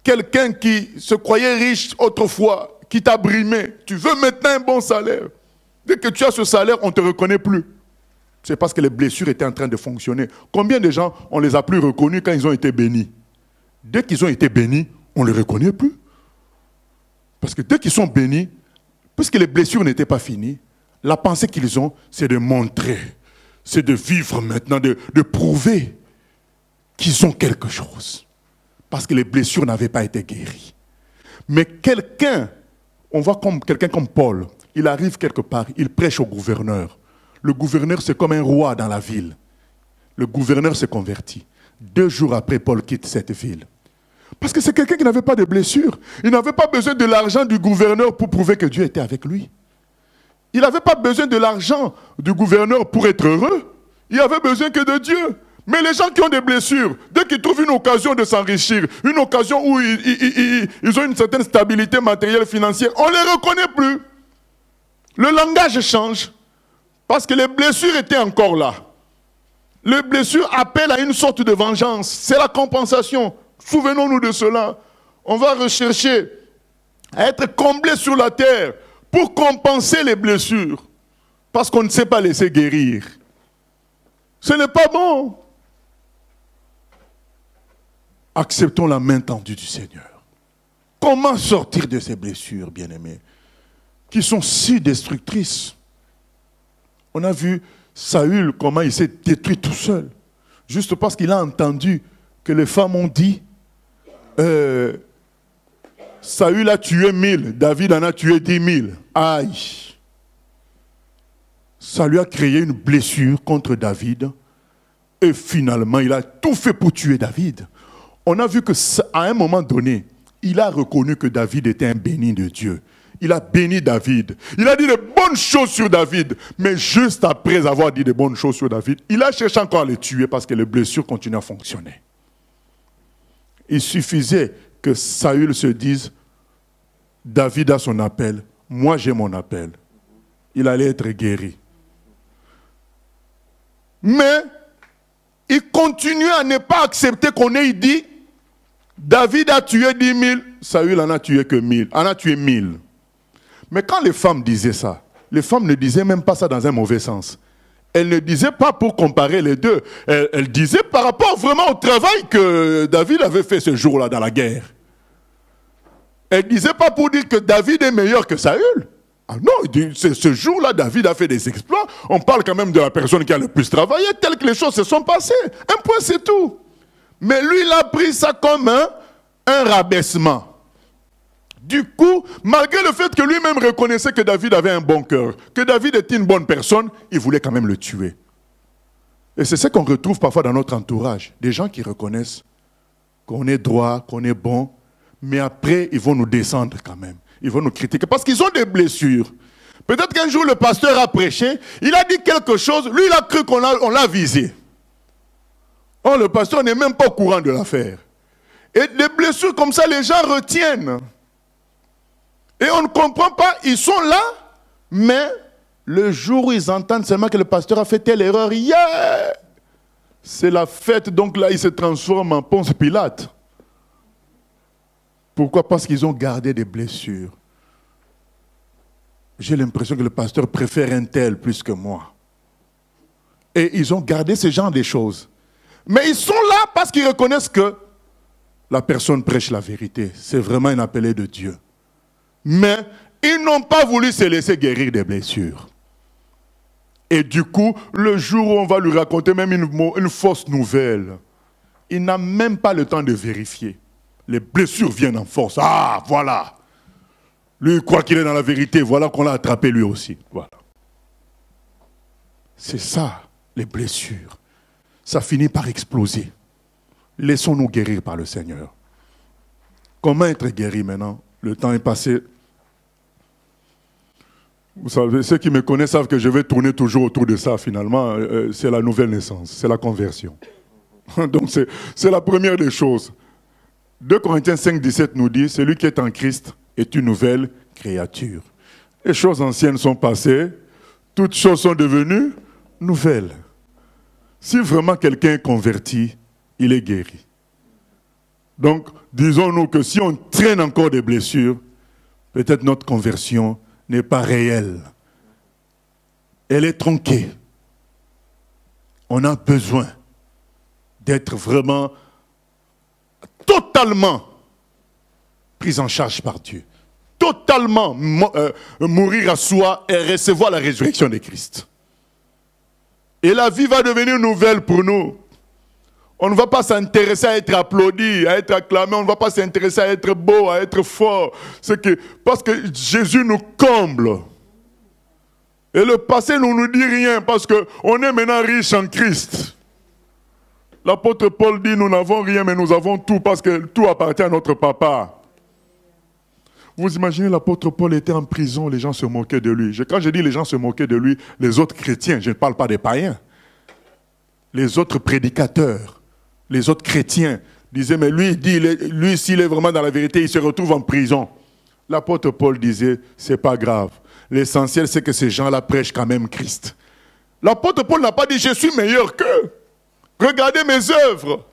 quelqu'un qui se croyait riche autrefois, qui t'a brimé. Tu veux maintenant un bon salaire. Dès que tu as ce salaire, on ne te reconnaît plus. C'est parce que les blessures étaient en train de fonctionner. Combien de gens, on ne les a plus reconnus quand ils ont été bénis? Dès qu'ils ont été bénis, on ne les reconnaît plus. Parce que dès qu'ils sont bénis, puisque les blessures n'étaient pas finies, la pensée qu'ils ont, c'est de montrer, c'est de vivre maintenant, de prouver qu'ils ont quelque chose. Parce que les blessures n'avaient pas été guéries. Mais quelqu'un, on voit quelqu'un comme Paul, il arrive quelque part, il prêche au gouverneur. Le gouverneur, c'est comme un roi dans la ville. Le gouverneur se convertit. 2 jours après, Paul quitte cette ville. Parce que c'est quelqu'un qui n'avait pas de blessure. Il n'avait pas besoin de l'argent du gouverneur pour prouver que Dieu était avec lui. Il n'avait pas besoin de l'argent du gouverneur pour être heureux. Il avait besoin que de Dieu. Mais les gens qui ont des blessures, dès qu'ils trouvent une occasion de s'enrichir, une occasion où ils ont une certaine stabilité matérielle, financière, on ne les reconnaît plus. Le langage change. Parce que les blessures étaient encore là. Les blessures appellent à une sorte de vengeance. C'est la compensation. Souvenons-nous de cela. On va rechercher à être comblé sur la terre pour compenser les blessures. Parce qu'on ne sait pas laisser guérir. Ce n'est pas bon. Acceptons la main tendue du Seigneur. Comment sortir de ces blessures, bien-aimés, qui sont si destructrices? On a vu Saül, comment il s'est détruit tout seul. Juste parce qu'il a entendu que les femmes ont dit Saül a tué 1000, David en a tué 10 000. Aïe! Ça lui a créé une blessure contre David. Et finalement, il a tout fait pour tuer David. On a vu qu'à un moment donné, il a reconnu que David était un béni de Dieu. Il a béni David. Il a dit de bonnes choses sur David. Mais juste après avoir dit de bonnes choses sur David, il a cherché encore à le tuer parce que les blessures continuaient à fonctionner. Il suffisait que Saül se dise, David a son appel, moi j'ai mon appel. Il allait être guéri. Mais il continuait à ne pas accepter qu'on ait dit, David a tué 10 000, Saül en a tué que 1000, en a tué 1000. Mais quand les femmes disaient ça, les femmes ne disaient même pas ça dans un mauvais sens. Elles ne disaient pas pour comparer les deux. Elles disaient par rapport vraiment au travail que David avait fait ce jour-là dans la guerre. Elles ne disaient pas pour dire que David est meilleur que Saül. Ah non, ce jour-là, David a fait des exploits. On parle quand même de la personne qui a le plus travaillé, telles que les choses se sont passées. Un point, c'est tout. Mais lui, il a pris ça comme un rabaissement. Du coup, malgré le fait que lui-même reconnaissait que David avait un bon cœur, que David était une bonne personne, il voulait quand même le tuer. Et c'est ce qu'on retrouve parfois dans notre entourage. Des gens qui reconnaissent qu'on est droit, qu'on est bon, mais après, ils vont nous descendre quand même. Ils vont nous critiquer parce qu'ils ont des blessures. Peut-être qu'un jour, le pasteur a prêché, il a dit quelque chose, lui, il a cru qu'on l'a visé. Or, le pasteur n'est même pas au courant de l'affaire. Et des blessures comme ça, les gens retiennent. Et on ne comprend pas, ils sont là, mais le jour où ils entendent seulement que le pasteur a fait telle erreur, yeah! C'est la fête, donc là, ils se transforment en Ponce Pilate. Pourquoi? Parce qu'ils ont gardé des blessures. J'ai l'impression que le pasteur préfère un tel plus que moi. Et ils ont gardé ce genre de choses. Mais ils sont là parce qu'ils reconnaissent que la personne prêche la vérité. C'est vraiment un appelé de Dieu. Mais ils n'ont pas voulu se laisser guérir des blessures. Et du coup, le jour où on va lui raconter même une fausse nouvelle, il n'a même pas le temps de vérifier. Les blessures viennent en force. Ah, voilà. Lui, il croit qu'il est dans la vérité. Voilà qu'on l'a attrapé lui aussi. Voilà. C'est ça, les blessures. Ça finit par exploser. Laissons-nous guérir par le Seigneur. Comment être guéri maintenant? Le temps est passé. Vous savez, ceux qui me connaissent savent que je vais tourner toujours autour de ça finalement. C'est la nouvelle naissance, c'est la conversion. Donc c'est la première des choses. 2 Corinthiens 5, 17 nous dit, celui qui est en Christ est une nouvelle créature. Les choses anciennes sont passées, toutes choses sont devenues nouvelles. Si vraiment quelqu'un est converti, il est guéri. Donc, disons-nous que si on traîne encore des blessures, peut-être notre conversion n'est pas réelle. Elle est tronquée. On a besoin d'être vraiment totalement pris en charge par Dieu. Totalement mourir à soi et recevoir la résurrection de Christ. Et la vie va devenir nouvelle pour nous. On ne va pas s'intéresser à être applaudi, à être acclamé. On ne va pas s'intéresser à être beau, à être fort. Parce que Jésus nous comble. Et le passé ne nous dit rien parce qu'on est maintenant riche en Christ. L'apôtre Paul dit, nous n'avons rien, mais nous avons tout parce que tout appartient à notre papa. Vous imaginez, l'apôtre Paul était en prison, les gens se moquaient de lui. Quand je dis les gens se moquaient de lui, les autres chrétiens, je ne parle pas des païens. Les autres prédicateurs, les autres chrétiens disaient, mais lui, s'il est vraiment dans la vérité, il se retrouve en prison. L'apôtre Paul disait, c'est pas grave. L'essentiel, c'est que ces gens-là prêchent quand même Christ. L'apôtre Paul n'a pas dit, je suis meilleur qu'eux. Regardez mes œuvres.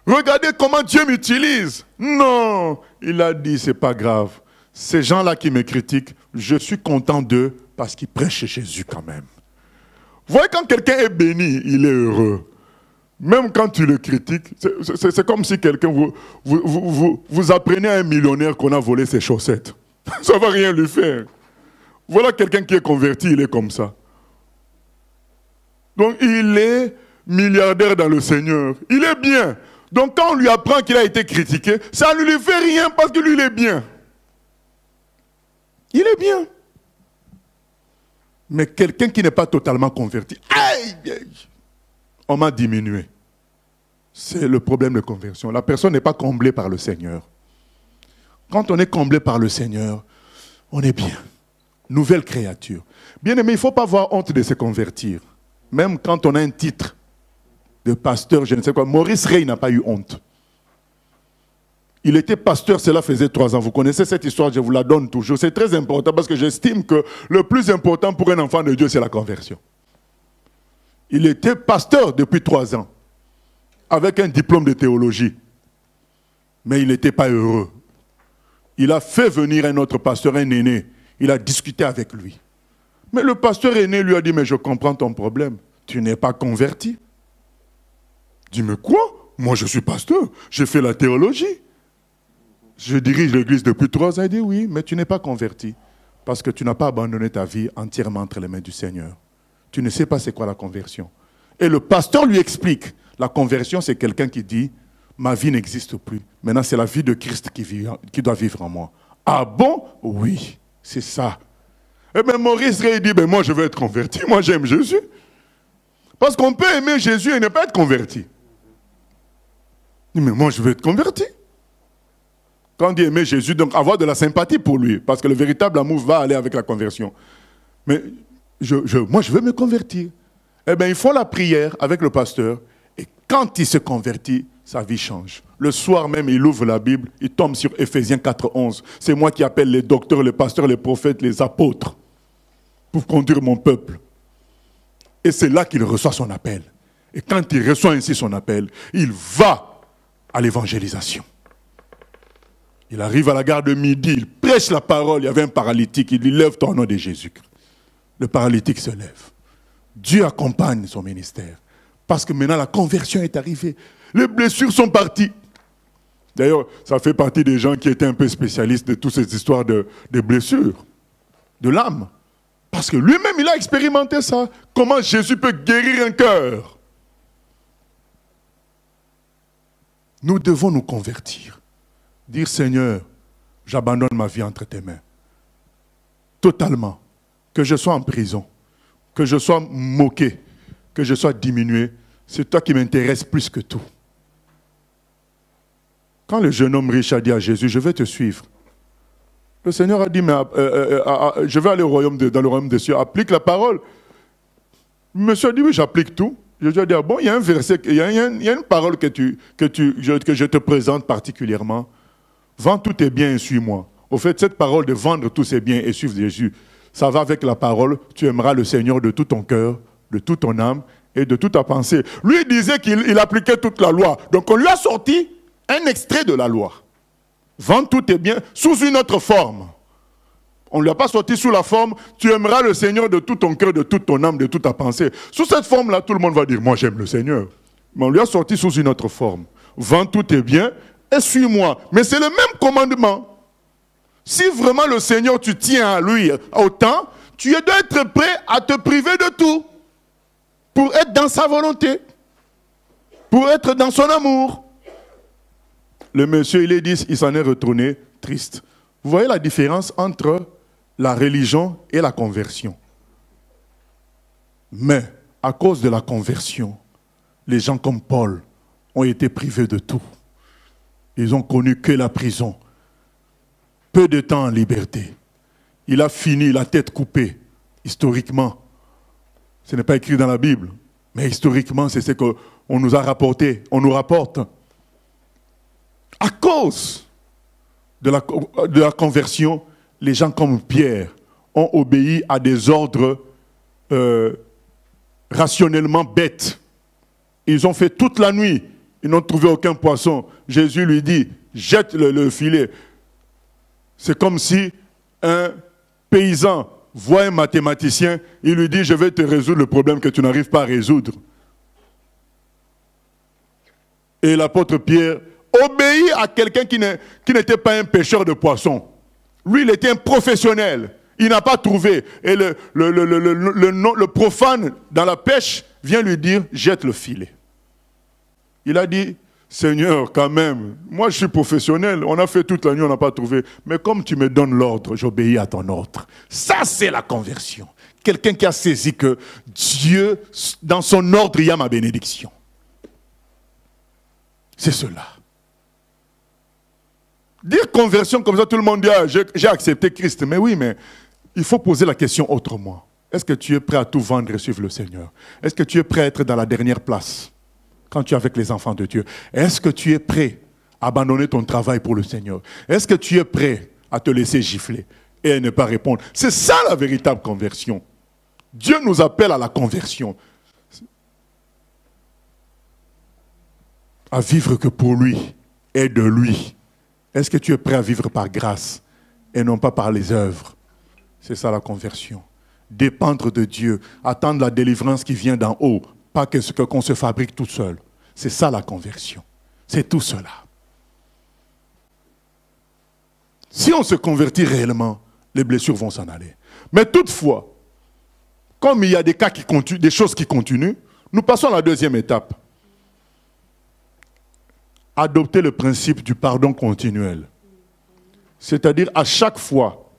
Regardez comment Dieu m'utilise. Non, il a dit, c'est pas grave. Ces gens-là qui me critiquent, je suis content d'eux parce qu'ils prêchent Jésus quand même. Vous voyez, quand quelqu'un est béni, il est heureux. Même quand tu le critiques, c'est comme si quelqu'un, vous apprenez à un millionnaire qu'on a volé ses chaussettes. Ça ne va rien lui faire. Voilà quelqu'un qui est converti, il est comme ça. Donc il est milliardaire dans le Seigneur. Il est bien. Donc quand on lui apprend qu'il a été critiqué, ça ne lui fait rien parce que lui, il est bien. Il est bien. Mais quelqu'un qui n'est pas totalement converti, aïe, on m'a diminué. C'est le problème de conversion. La personne n'est pas comblée par le Seigneur. Quand on est comblé par le Seigneur, on est bien. Nouvelle créature. Bien aimé, il ne faut pas avoir honte de se convertir. Même quand on a un titre de pasteur, je ne sais quoi. Maurice Rey n'a pas eu honte. Il était pasteur, cela faisait 3 ans. Vous connaissez cette histoire, je vous la donne toujours. C'est très important parce que j'estime que le plus important pour un enfant de Dieu, c'est la conversion. Il était pasteur depuis 3 ans, avec un diplôme de théologie. Mais il n'était pas heureux. Il a fait venir un autre pasteur, un aîné. Il a discuté avec lui. Mais le pasteur aîné lui a dit, mais je comprends ton problème. Tu n'es pas converti. Il dit, mais quoi? Moi, je suis pasteur. J'ai fait la théologie. Je dirige l'église depuis 3 ans. Il dit, oui, mais tu n'es pas converti. Parce que tu n'as pas abandonné ta vie entièrement entre les mains du Seigneur. Tu ne sais pas c'est quoi la conversion. Et le pasteur lui explique. La conversion, c'est quelqu'un qui dit, ma vie n'existe plus. Maintenant, c'est la vie de Christ qui doit vivre en moi. Ah bon? Oui, c'est ça. Et bien Maurice Rey dit, ben moi je veux être converti. Moi j'aime Jésus. Parce qu'on peut aimer Jésus et ne pas être converti. Mais moi je veux être converti. Quand on dit aimer Jésus, donc avoir de la sympathie pour lui. Parce que le véritable amour va aller avec la conversion. Mais moi je veux me convertir. Eh bien ils font la prière avec le pasteur. Et quand il se convertit, sa vie change. Le soir même, il ouvre la Bible, il tombe sur Éphésiens 4:11. C'est moi qui appelle les docteurs, les pasteurs, les prophètes, les apôtres pour conduire mon peuple. Et c'est là qu'il reçoit son appel. Et quand il reçoit ainsi son appel, il va à l'évangélisation. Il arrive à la gare de midi, il prêche la parole. Il y avait un paralytique, il dit « Lève-toi au nom de Jésus-Christ ». Le paralytique se lève. Dieu accompagne son ministère. Parce que maintenant la conversion est arrivée. Les blessures sont parties. D'ailleurs, ça fait partie des gens qui étaient un peu spécialistes de toutes ces histoires de blessures, de l'âme. Parce que lui-même, il a expérimenté ça. Comment Jésus peut guérir un cœur? Nous devons nous convertir. Dire, Seigneur, j'abandonne ma vie entre tes mains. Totalement. Que je sois en prison, que je sois moqué, que je sois diminué, c'est toi qui m'intéresse plus que tout. Quand le jeune homme riche a dit à Jésus, je vais te suivre, le Seigneur a dit, mais, je vais aller dans le royaume des cieux, applique la parole. Monsieur a dit, oui, j'applique tout. Jésus a dit, ah bon, il y a un verset, il y a une parole que je te présente particulièrement. Vends tous tes biens et suis-moi. Au fait, cette parole de vendre tous ses biens et suivre Jésus, ça va avec la parole, tu aimeras le Seigneur de tout ton cœur, de toute ton âme et de toute ta pensée. Lui, il disait qu'il appliquait toute la loi. Donc on lui a sorti un extrait de la loi. Vends tous tes biens sous une autre forme. On ne lui a pas sorti sous la forme, tu aimeras le Seigneur de tout ton cœur, de toute ton âme, de toute ta pensée. Sous cette forme-là, tout le monde va dire, moi j'aime le Seigneur. Mais on lui a sorti sous une autre forme. Vends tous tes biens et suis-moi. Mais c'est le même commandement. Si vraiment le Seigneur, tu tiens à lui autant, tu dois être prêt à te priver de tout pour être dans sa volonté, pour être dans son amour. Le monsieur, il s'en est retourné triste. Vous voyez la différence entre la religion et la conversion. Mais à cause de la conversion, les gens comme Paul ont été privés de tout. Ils ont connu que la prison. Peu de temps en liberté. Il a fini la tête coupée, historiquement. Ce n'est pas écrit dans la Bible, mais historiquement, c'est ce qu'on nous a rapporté, on nous rapporte. À cause de la conversion, les gens comme Pierre ont obéi à des ordres rationnellement bêtes. Ils ont fait toute la nuit, ils n'ont trouvé aucun poisson. Jésus lui dit, jette le filet. C'est comme si un paysan voit un mathématicien, il lui dit, je vais te résoudre le problème que tu n'arrives pas à résoudre. Et l'apôtre Pierre obéit à quelqu'un qui n'était pas un pêcheur de poissons. Lui, il était un professionnel. Il n'a pas trouvé. Et le profane dans la pêche vient lui dire, jette le filet. Il a dit, Seigneur, quand même, moi je suis professionnel, on a fait toute la nuit, on n'a pas trouvé. Mais comme tu me donnes l'ordre, j'obéis à ton ordre. Ça, c'est la conversion. Quelqu'un qui a saisi que Dieu, dans son ordre, il y a ma bénédiction. C'est cela. Dire conversion comme ça, tout le monde dit, ah, j'ai accepté Christ. Mais oui, mais il faut poser la question autrement. Est-ce que tu es prêt à tout vendre et suivre le Seigneur? Est-ce que tu es prêt à être dans la dernière place quand tu es avec les enfants de Dieu? Est-ce que tu es prêt à abandonner ton travail pour le Seigneur? Est-ce que tu es prêt à te laisser gifler et à ne pas répondre? C'est ça la véritable conversion. Dieu nous appelle à la conversion. À vivre que pour lui et de lui. Est-ce que tu es prêt à vivre par grâce et non pas par les œuvres? C'est ça la conversion. Dépendre de Dieu, attendre la délivrance qui vient d'en haut, pas que ce qu'on se fabrique tout seul. C'est ça la conversion. C'est tout cela. Si on se convertit réellement, les blessures vont s'en aller. Mais toutefois, comme il y a des cas qui continuent, des choses qui continuent, nous passons à la deuxième étape. Adopter le principe du pardon continuel. C'est-à-dire à chaque fois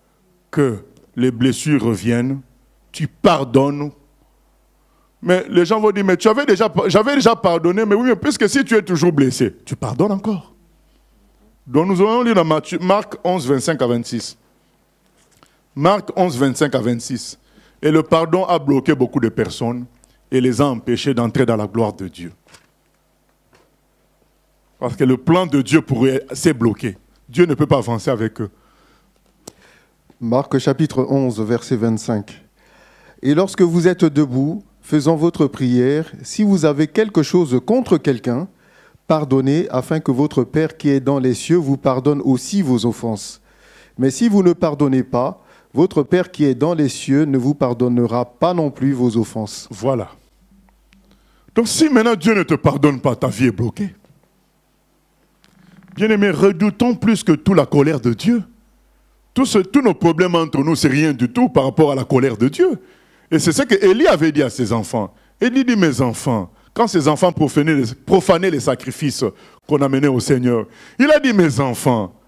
que les blessures reviennent, tu pardonnes. Mais les gens vont dire, mais j'avais déjà pardonné, mais oui, mais puisque si tu es toujours blessé, tu pardonnes encore. Donc nous allons lire dans Marc 11, 25 à 26. Marc 11, 25 à 26. Et le pardon a bloqué beaucoup de personnes et les a empêchés d'entrer dans la gloire de Dieu. Parce que le plan de Dieu pour eux s'est bloqué. Dieu ne peut pas avancer avec eux. Marc chapitre 11, verset 25. Et lorsque vous êtes debout, faisant votre prière, si vous avez quelque chose contre quelqu'un, pardonnez, afin que votre Père qui est dans les cieux vous pardonne aussi vos offenses. Mais si vous ne pardonnez pas, votre Père qui est dans les cieux ne vous pardonnera pas non plus vos offenses. Voilà. Donc si maintenant Dieu ne te pardonne pas, ta vie est bloquée. Bien-aimés, redoutons plus que tout la colère de Dieu. Tous nos problèmes entre nous, c'est rien du tout par rapport à la colère de Dieu. Et c'est ce que Élie avait dit à ses enfants. Élie dit, mes enfants, quand ses enfants profanaient les sacrifices qu'on amenait au Seigneur, il a dit, mes enfants,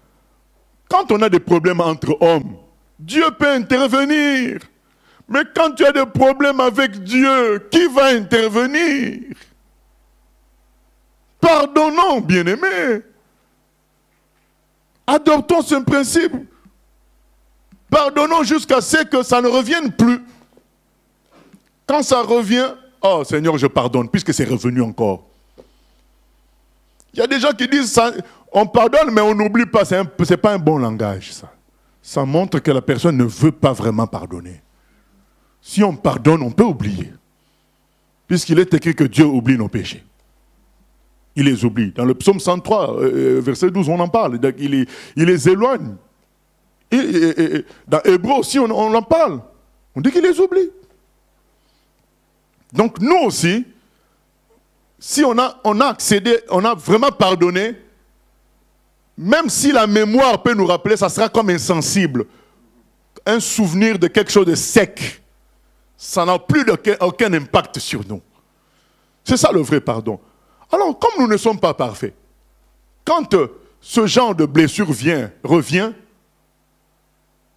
quand on a des problèmes entre hommes, Dieu peut intervenir. Mais quand tu as des problèmes avec Dieu, qui va intervenir? Pardonnons, bien-aimés. Adoptons ce principe. Pardonnons jusqu'à ce que ça ne revienne plus. Quand ça revient, oh Seigneur, je pardonne, puisque c'est revenu encore. Il y a des gens qui disent, ça, on pardonne, mais on n'oublie pas. Ce n'est pas un bon langage, ça. Ça montre que la personne ne veut pas vraiment pardonner. Si on pardonne, on peut oublier. Puisqu'il est écrit que Dieu oublie nos péchés. Il les oublie. Dans le psaume 103, verset 12, on en parle. Il les éloigne. Et dans Hébreu aussi, on en parle. On dit qu'il les oublie. Donc nous aussi, si on a accédé, on a vraiment pardonné, même si la mémoire peut nous rappeler, ça sera comme insensible. Un souvenir de quelque chose de sec. Ça n'a plus aucun impact sur nous. C'est ça le vrai pardon. Alors, comme nous ne sommes pas parfaits, quand ce genre de blessure revient,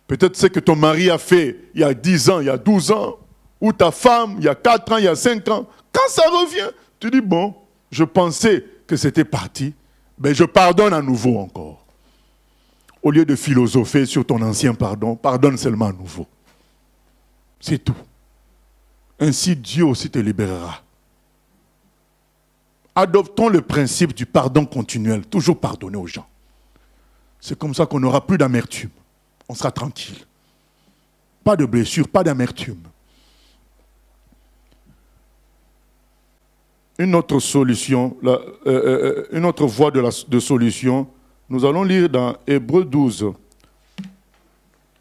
peut-être ce que ton mari a fait il y a 10 ans, il y a 12 ans, ou ta femme il y a 4 ans, il y a 5 ans, quand ça revient, tu dis, bon, je pensais que c'était parti, mais je pardonne à nouveau encore. Au lieu de philosopher sur ton ancien pardon, pardonne seulement à nouveau. C'est tout. Ainsi, Dieu aussi te libérera. Adoptons le principe du pardon continuel, toujours pardonner aux gens. C'est comme ça qu'on n'aura plus d'amertume. On sera tranquille. Pas de blessure, pas d'amertume. Une autre solution, une autre voie de solution, nous allons lire dans Hébreu 12,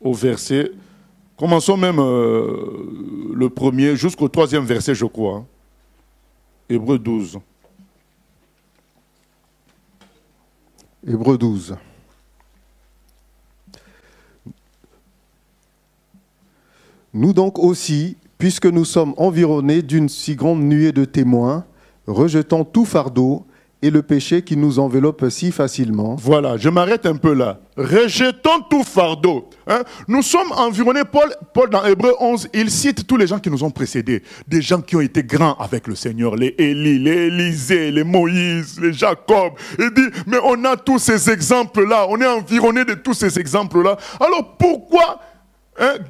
au verset, commençons même le premier jusqu'au 3e verset, je crois. Hébreu 12. Hébreu 12. Nous donc aussi, puisque nous sommes environnés d'une si grande nuée de témoins, rejetons tout fardeau et le péché qui nous enveloppe si facilement. Voilà, je m'arrête un peu là. Rejetons tout fardeau. Hein? Nous sommes environnés, Paul dans Hébreu 11, il cite tous les gens qui nous ont précédés, des gens qui ont été grands avec le Seigneur, les Élie, les Élisée, les Moïse, les Jacob. Il dit, mais on a tous ces exemples-là, on est environné de tous ces exemples-là. Alors pourquoi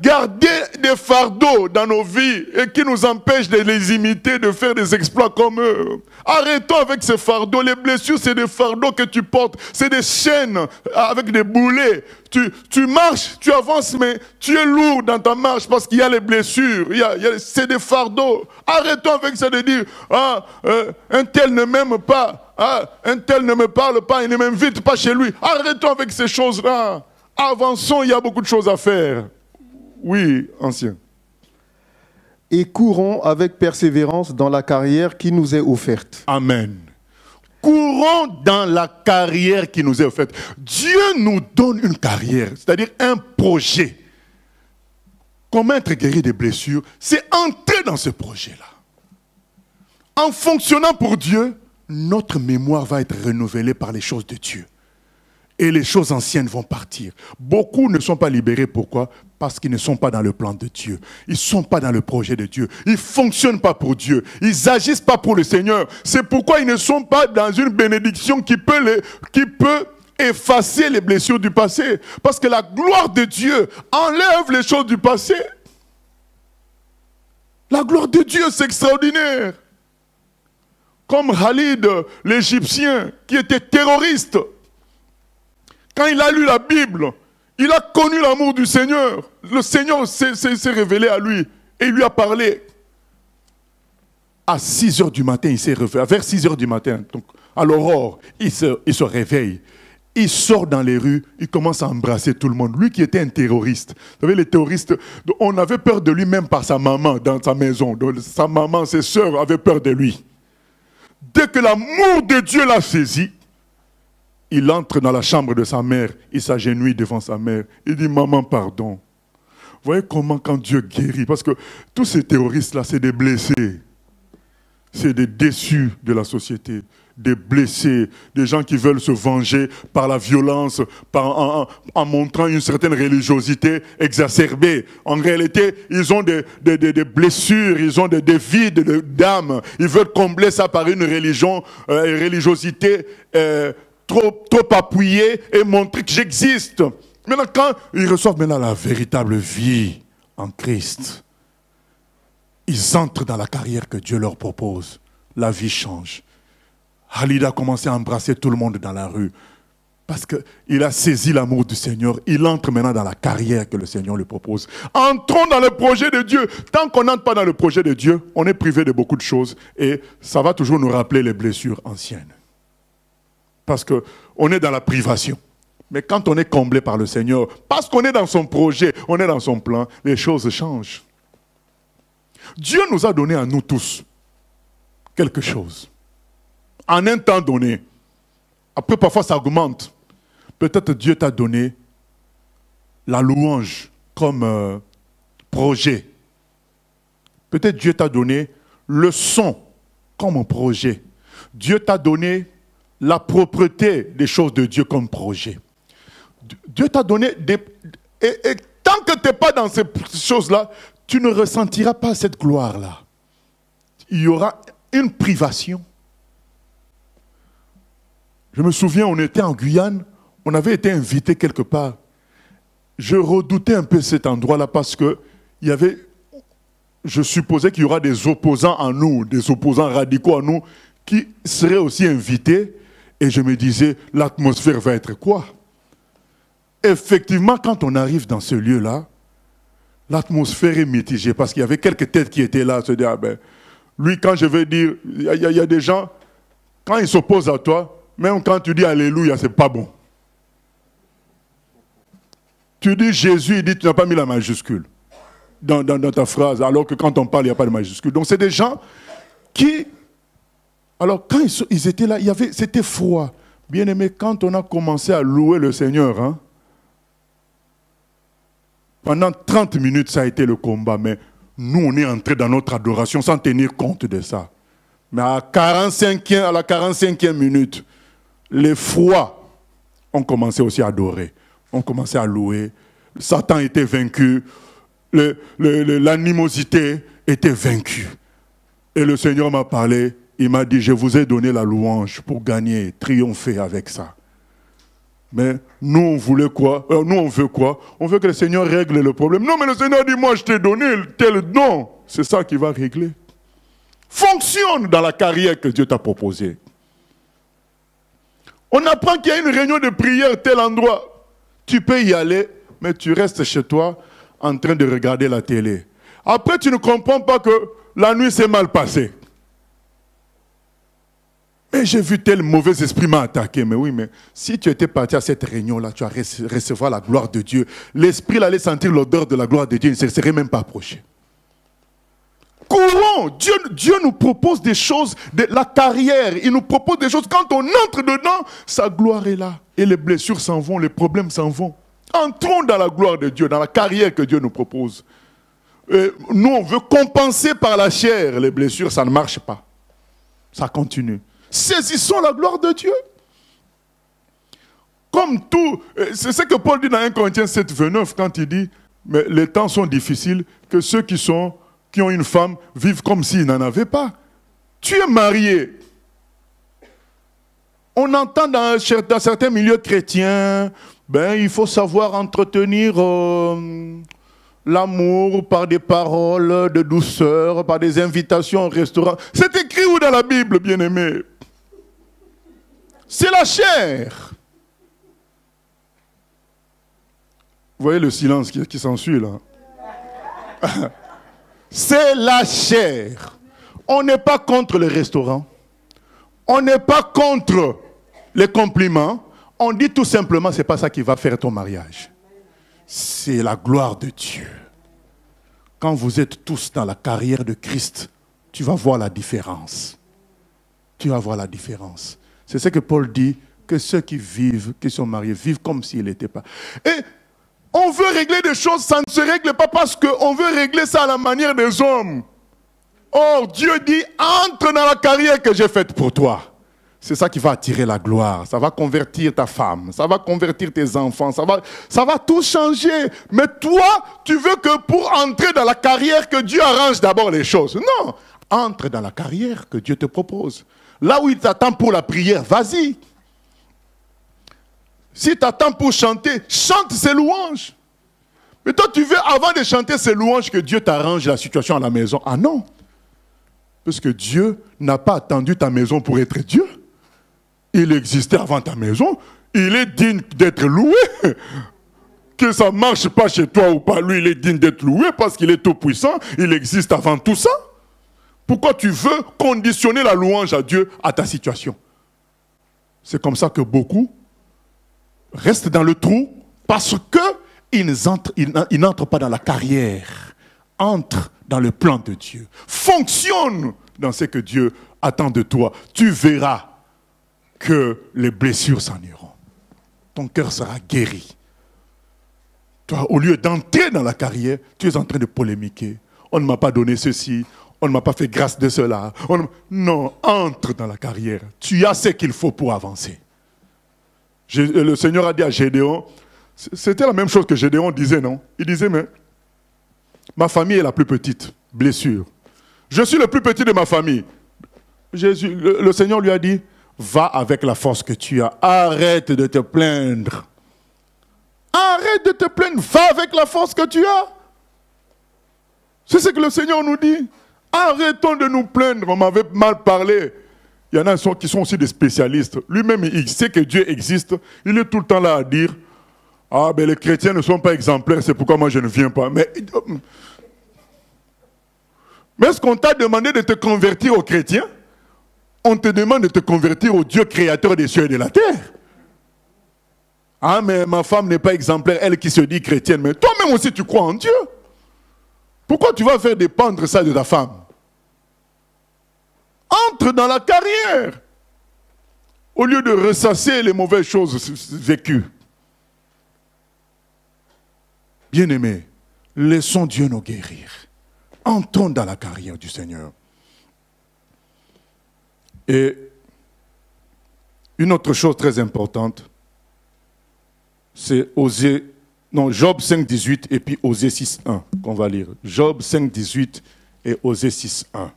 garder des fardeaux dans nos vies et qui nous empêchent de les imiter, de faire des exploits comme eux? Arrêtons avec ces fardeaux. Les blessures, c'est des fardeaux que tu portes. C'est des chaînes avec des boulets. Tu marches, tu avances, mais tu es lourd dans ta marche parce qu'il y a les blessures. C'est des fardeaux. Arrêtons avec ça de dire, un tel ne m'aime pas. Un tel ne me parle pas, il ne m'invite pas chez lui. Arrêtons avec ces choses-là. Avançons, il y a beaucoup de choses à faire. Oui, ancien. Et courons avec persévérance dans la carrière qui nous est offerte. Amen. Courons dans la carrière qui nous est offerte. Dieu nous donne une carrière, c'est-à-dire un projet. Comment être guéri des blessures? C'est entrer dans ce projet-là. En fonctionnant pour Dieu, notre mémoire va être renouvelée par les choses de Dieu. Et les choses anciennes vont partir. Beaucoup ne sont pas libérés. Pourquoi? Parce qu'ils ne sont pas dans le plan de Dieu. Ils ne sont pas dans le projet de Dieu. Ils ne fonctionnent pas pour Dieu. Ils n'agissent pas pour le Seigneur. C'est pourquoi ils ne sont pas dans une bénédiction qui peut effacer les blessures du passé. Parce que la gloire de Dieu enlève les choses du passé. La gloire de Dieu, c'est extraordinaire. Comme Khalid, l'Égyptien, qui était terroriste. Quand il a lu la Bible, il a connu l'amour du Seigneur. Le Seigneur s'est révélé à lui et il lui a parlé. À 6 heures du matin, il s'est réveillé. Vers 6 heures du matin, donc à l'aurore, il se réveille. Il sort dans les rues, il commence à embrasser tout le monde. Lui qui était un terroriste. Vous savez, les terroristes, on avait peur de lui même par sa maman dans sa maison. Donc, sa maman, ses sœurs avaient peur de lui. Dès que l'amour de Dieu l'a saisi, il entre dans la chambre de sa mère, il s'agenouille devant sa mère. Il dit, maman, pardon. Vous voyez comment quand Dieu guérit, parce que tous ces terroristes-là, c'est des blessés. C'est des déçus de la société, des blessés, des gens qui veulent se venger par la violence, en montrant une certaine religiosité exacerbée. En réalité, ils ont des blessures, ils ont des vides d'âme. Ils veulent combler ça par une religiosité trop appuyée et montrer que j'existe. Maintenant, quand ils reçoivent maintenant la véritable vie en Christ, ils entrent dans la carrière que Dieu leur propose. La vie change. Khalid a commencé à embrasser tout le monde dans la rue. Parce qu'il a saisi l'amour du Seigneur. Il entre maintenant dans la carrière que le Seigneur lui propose. Entrons dans le projet de Dieu. Tant qu'on n'entre pas dans le projet de Dieu, on est privé de beaucoup de choses. Et ça va toujours nous rappeler les blessures anciennes. Parce qu'on est dans la privation. Mais quand on est comblé par le Seigneur, parce qu'on est dans son projet, on est dans son plan, les choses changent. Dieu nous a donné à nous tous quelque chose. En un temps donné. Après, parfois, ça augmente. Peut-être Dieu t'a donné la louange comme projet. Peut-être Dieu t'a donné le son comme projet. Dieu t'a donné la propreté des choses de Dieu comme projet. Dieu t'a donné des... Et tant que tu n'es pas dans ces choses-là, tu ne ressentiras pas cette gloire-là. Il y aura une privation. Je me souviens, on était en Guyane, on avait été invité quelque part. Je redoutais un peu cet endroit-là parce que je supposais qu'il y aura des opposants à nous, des opposants radicaux à nous, qui seraient aussi invités. Et je me disais, l'atmosphère va être quoi? Effectivement, quand on arrive dans ce lieu-là, l'atmosphère est mitigée parce qu'il y avait quelques têtes qui étaient là, se dire, ah ben, lui, quand je vais dire, il y a des gens, quand ils s'opposent à toi, même quand tu dis Alléluia, c'est pas bon. Tu dis Jésus, il dit, tu n'as pas mis la majuscule dans ta phrase, alors que quand on parle, il n'y a pas de majuscule. Donc c'est des gens qui, alors quand ils étaient là, c'était froid. Bien aimé, quand on a commencé à louer le Seigneur, hein, pendant 30 minutes, ça a été le combat, mais nous, on est entrés dans notre adoration sans tenir compte de ça. Mais à la 45e minute, les froids ont commencé aussi à adorer, ont commencé à louer. Satan était vaincu, l'animosité était vaincue. Et le Seigneur m'a parlé, il m'a dit, je vous ai donné la louange pour gagner, triompher avec ça. Mais nous, on voulait quoi? Nous, on veut quoi? On veut que le Seigneur règle le problème. Non, mais le Seigneur dit, moi, je t'ai donné tel don. C'est ça qui va régler. Fonctionne dans la carrière que Dieu t'a proposée. On apprend qu'il y a une réunion de prière tel endroit. Tu peux y aller, mais tu restes chez toi en train de regarder la télé. Après, tu ne comprends pas que la nuit s'est mal passée. Mais j'ai vu tel mauvais esprit m'a attaqué. Mais oui, mais si tu étais parti à cette réunion-là, tu vas recevoir la gloire de Dieu. L'esprit allait sentir l'odeur de la gloire de Dieu, il ne se serait même pas approché. Courons! Dieu nous propose des choses, la carrière, il nous propose des choses. Quand on entre dedans, sa gloire est là. Et les blessures s'en vont, les problèmes s'en vont. Entrons dans la gloire de Dieu, dans la carrière que Dieu nous propose. Et nous, on veut compenser par la chair les blessures, ça ne marche pas. Ça continue. Saisissons la gloire de Dieu. Comme tout, c'est ce que Paul dit dans 1 Corinthiens 7, 29, quand il dit, mais les temps sont difficiles, que ceux qui ont une femme vivent comme s'ils n'en avaient pas. Tu es marié. On entend dans certains milieux chrétiens, il faut savoir entretenir l'amour par des paroles de douceur, par des invitations au restaurant. C'est écrit où dans la Bible, bien-aimé? C'est la chair. Vous voyez le silence qui s'ensuit là? C'est la chair. On n'est pas contre le restaurant. On n'est pas contre les compliments. On dit tout simplement, c'est pas ça qui va faire ton mariage. C'est la gloire de Dieu. Quand vous êtes tous dans la carrière de Christ, tu vas voir la différence. Tu vas voir la différence. C'est ce que Paul dit, que ceux qui vivent, qui sont mariés, vivent comme s'ils n'étaient pas. Et on veut régler des choses, ça ne se règle pas parce qu'on veut régler ça à la manière des hommes. Or, Dieu dit, entre dans la carrière que j'ai faite pour toi. C'est ça qui va attirer la gloire. Ça va convertir ta femme, ça va convertir tes enfants, ça va tout changer. Mais toi, tu veux que pour entrer dans la carrière, que Dieu arrange d'abord les choses. Non, entre dans la carrière que Dieu te propose. Là où il t'attend pour la prière, vas-y. Si tu attends pour chanter, chante ses louanges. Mais toi, tu veux, avant de chanter ses louanges, que Dieu t'arrange la situation à la maison. Ah non. Parce que Dieu n'a pas attendu ta maison pour être Dieu. Il existait avant ta maison. Il est digne d'être loué. Que ça ne marche pas chez toi ou pas, lui, il est digne d'être loué parce qu'il est tout puissant. Il existe avant tout ça. Pourquoi tu veux conditionner la louange à Dieu à ta situation? C'est comme ça que beaucoup restent dans le trou parce qu'ils n'entrent pas dans la carrière. Entrent dans le plan de Dieu. Fonctionne dans ce que Dieu attend de toi. Tu verras que les blessures s'en iront. Ton cœur sera guéri. Toi, au lieu d'entrer dans la carrière, tu es en train de polémiquer. On ne m'a pas donné ceci. On ne m'a pas fait grâce de cela. Non, entre dans la carrière. Tu as ce qu'il faut pour avancer. Le Seigneur a dit à Gédéon, c'était la même chose que Gédéon disait, non? Il disait, mais ma famille est la plus petite. Blessure. Je suis le plus petit de ma famille. Le Seigneur lui a dit, va avec la force que tu as. Arrête de te plaindre. Arrête de te plaindre. Va avec la force que tu as. C'est ce que le Seigneur nous dit. Arrêtons de nous plaindre. On m'avait mal parlé. Il y en a qui sont aussi des spécialistes. Lui-même, il sait que Dieu existe. Il est tout le temps là à dire, ah, ben les chrétiens ne sont pas exemplaires, c'est pourquoi moi je ne viens pas. Mais est-ce qu'on t'a demandé de te convertir aux chrétiens? On te demande de te convertir au Dieu créateur des cieux et de la terre. Ah, mais ma femme n'est pas exemplaire, elle qui se dit chrétienne. Mais toi-même aussi, tu crois en Dieu. Pourquoi tu vas faire dépendre ça de ta femme? Entre dans la carrière. Au lieu de ressasser les mauvaises choses vécues. Bien-aimés, laissons Dieu nous guérir. Entrons dans la carrière du Seigneur. Et une autre chose très importante, c'est Job 5, 18 et puis Osée 6, 1 qu'on va lire. Job 5, 18 et Osée 6, 1.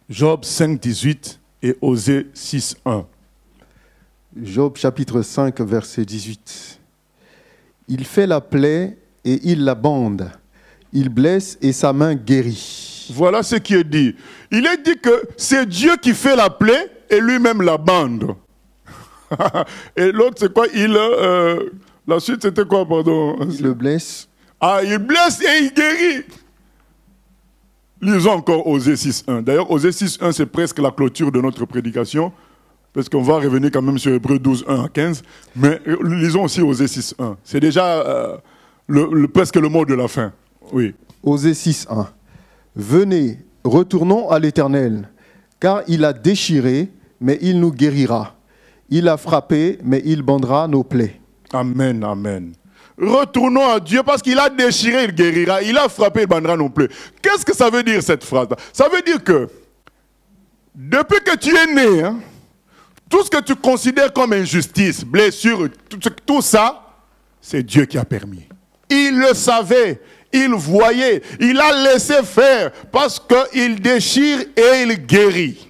Job 5, 18 et Osée 6, 1. Job chapitre 5, verset 18. Il fait la plaie et il la bande. Il blesse et sa main guérit. Voilà ce qui est dit. Il est dit que c'est Dieu qui fait la plaie et lui-même la bande. Et l'autre, c'est quoi? La suite, c'était quoi, pardon? Il le blesse. Ah, il blesse et il guérit. Lisons encore Osée 6.1. D'ailleurs, Osée 6.1, c'est presque la clôture de notre prédication, parce qu'on va revenir quand même sur Hébreux 12.1 à 15. Mais lisons aussi Osée 6.1. C'est déjà presque le mot de la fin. Oui. Osée 6.1. Venez, retournons à l'Éternel, car il a déchiré, mais il nous guérira. Il a frappé, mais il bandera nos plaies. Amen, amen. Retournons à Dieu parce qu'il a déchiré, il guérira. Il a frappé, il bandera nos plaies. Qu'est-ce que ça veut dire cette phrase? Ça veut dire que depuis que tu es né, tout ce que tu considères comme injustice, blessure, tout ça, c'est Dieu qui a permis. Il le savait, il voyait, il a laissé faire parce qu'il déchire et il guérit.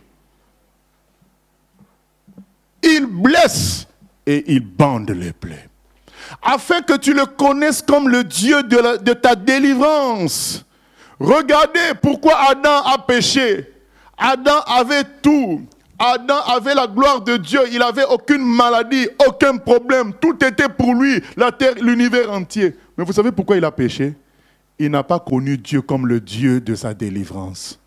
Il blesse et il bande les plaies. afin que tu le connaisses comme le Dieu de ta délivrance. Regardez pourquoi Adam a péché. Adam avait tout. Adam avait la gloire de Dieu. Il n'avait aucune maladie, aucun problème. Tout était pour lui, la terre, l'univers entier. Mais vous savez pourquoi il a péché? Il n'a pas connu Dieu comme le Dieu de sa délivrance.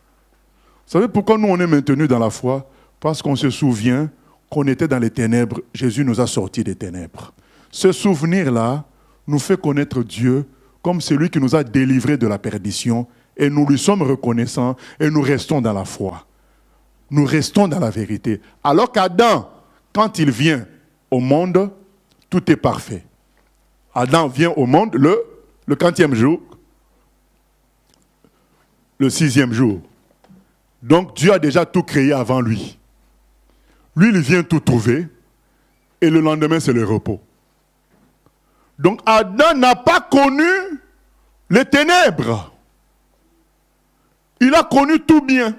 Vous savez pourquoi nous on est maintenus dans la foi? Parce qu'on se souvient qu'on était dans les ténèbres. Jésus nous a sortis des ténèbres. Ce souvenir-là nous fait connaître Dieu comme celui qui nous a délivrés de la perdition. Et nous lui sommes reconnaissants et nous restons dans la foi. Nous restons dans la vérité. Alors qu'Adam, quand il vient au monde, tout est parfait. Adam vient au monde le 40e jour, le 6e jour. Donc Dieu a déjà tout créé avant lui. Lui, il vient tout trouver et le lendemain, c'est le repos. Donc Adam n'a pas connu les ténèbres. Il a connu tout bien.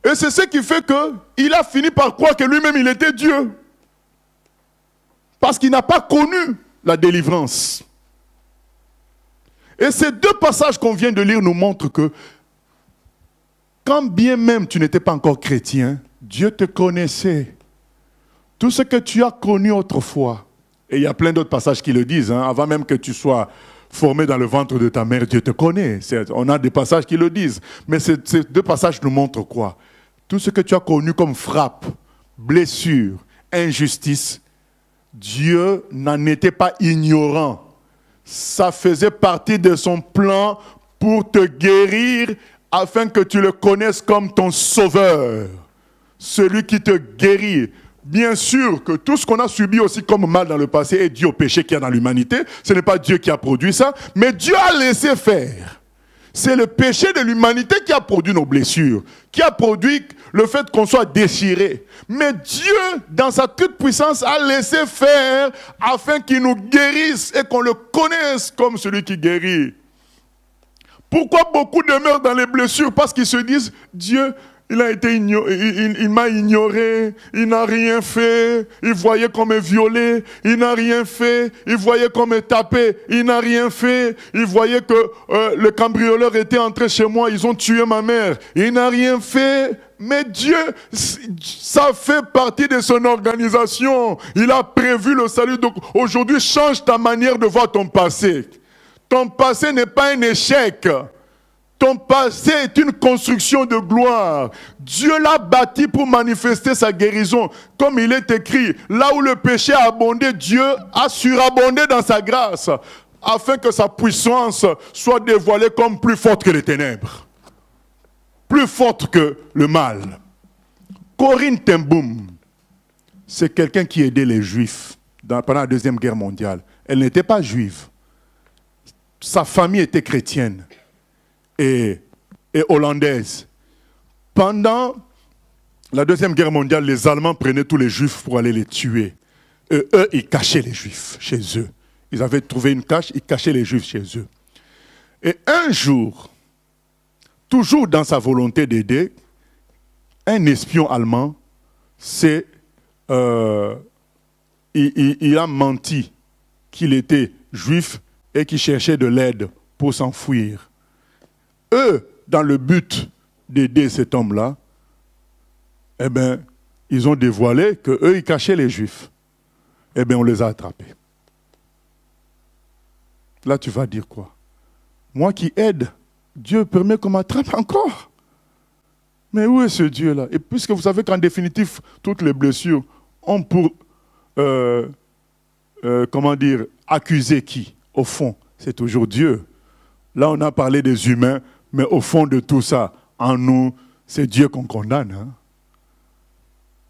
Et c'est ce qui fait qu'il a fini par croire que lui-même, il était Dieu. Parce qu'il n'a pas connu la délivrance. Et ces deux passages qu'on vient de lire nous montrent que quand bien même tu n'étais pas encore chrétien, Dieu te connaissait. Tout ce que tu as connu autrefois. Et il y a plein d'autres passages qui le disent, hein, avant même que tu sois formé dans le ventre de ta mère, Dieu te connaît. On a des passages qui le disent. Mais ces deux passages nous montrent quoi? Tout ce que tu as connu comme frappe, blessure, injustice, Dieu n'en était pas ignorant. Ça faisait partie de son plan pour te guérir afin que tu le connaisses comme ton sauveur. Celui qui te guérit. Bien sûr que tout ce qu'on a subi aussi comme mal dans le passé est dû au péché qu'il y a dans l'humanité. Ce n'est pas Dieu qui a produit ça, mais Dieu a laissé faire. C'est le péché de l'humanité qui a produit nos blessures, qui a produit le fait qu'on soit déchiré. Mais Dieu, dans sa toute puissance, a laissé faire afin qu'il nous guérisse et qu'on le connaisse comme celui qui guérit. Pourquoi beaucoup demeurent dans les blessures? Parce qu'ils se disent, Dieu, il m'a ignoré, il n'a rien fait, il voyait qu'on me violait, il n'a rien fait, il voyait qu'on me tapait, il n'a rien fait, il voyait que le cambrioleur était entré chez moi, ils ont tué ma mère, il n'a rien fait. Mais Dieu, ça fait partie de son organisation. Il a prévu le salut. Donc aujourd'hui, change ta manière de voir ton passé. Ton passé n'est pas un échec. Ton passé est une construction de gloire. Dieu l'a bâti pour manifester sa guérison. Comme il est écrit, là où le péché a abondé, Dieu a surabondé dans sa grâce, afin que sa puissance soit dévoilée comme plus forte que les ténèbres. Plus forte que le mal. Corinne ten Boom, c'est quelqu'un qui aidait les Juifs pendant la Deuxième Guerre mondiale. Elle n'était pas juive. Sa famille était chrétienne. Et hollandaise. Pendant la Deuxième Guerre mondiale, les Allemands prenaient tous les Juifs pour aller les tuer. Et eux, ils cachaient les Juifs chez eux. Ils avaient trouvé une cache, ils cachaient les Juifs chez eux. Et un jour, toujours dans sa volonté d'aider, un espion allemand, il a menti qu'il était juif et qu'il cherchait de l'aide pour s'enfuir. Eux, dans le but d'aider cet homme-là, eh bien, ils ont dévoilé qu'eux, ils cachaient les Juifs. Eh bien, on les a attrapés. Là, tu vas dire quoi? Moi qui aide, Dieu permet qu'on m'attrape encore. Mais où est ce Dieu-là? Et puisque vous savez qu'en définitive, toutes les blessures ont pour, accuser qui? Au fond, c'est toujours Dieu. Là, on a parlé des humains, mais au fond de tout ça, en nous, c'est Dieu qu'on condamne. Hein?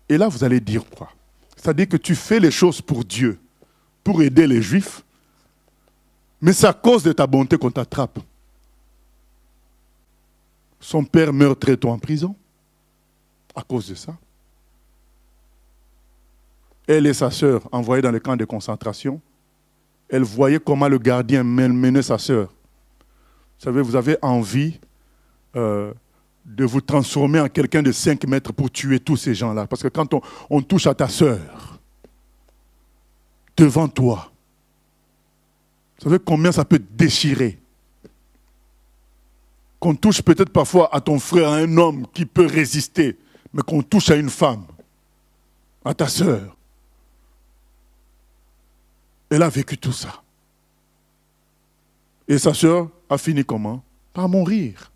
Et là, vous allez dire quoi? C'est-à-dire que tu fais les choses pour Dieu, pour aider les Juifs, mais c'est à cause de ta bonté qu'on t'attrape. Son père meurt très tôt en prison, à cause de ça. Elle et sa sœur, envoyées dans les camps de concentration, elle voyait comment le gardien menait sa sœur. Vous savez, vous avez envie de vous transformer en quelqu'un de 5 mètres pour tuer tous ces gens-là. Parce que quand on touche à ta sœur, devant toi. Vous savez combien ça peut te déchirer? Qu'on touche peut-être parfois à ton frère, à un homme qui peut résister, mais qu'on touche à une femme, à ta sœur. Elle a vécu tout ça. Et sa sœur a fini comment? Par mourir.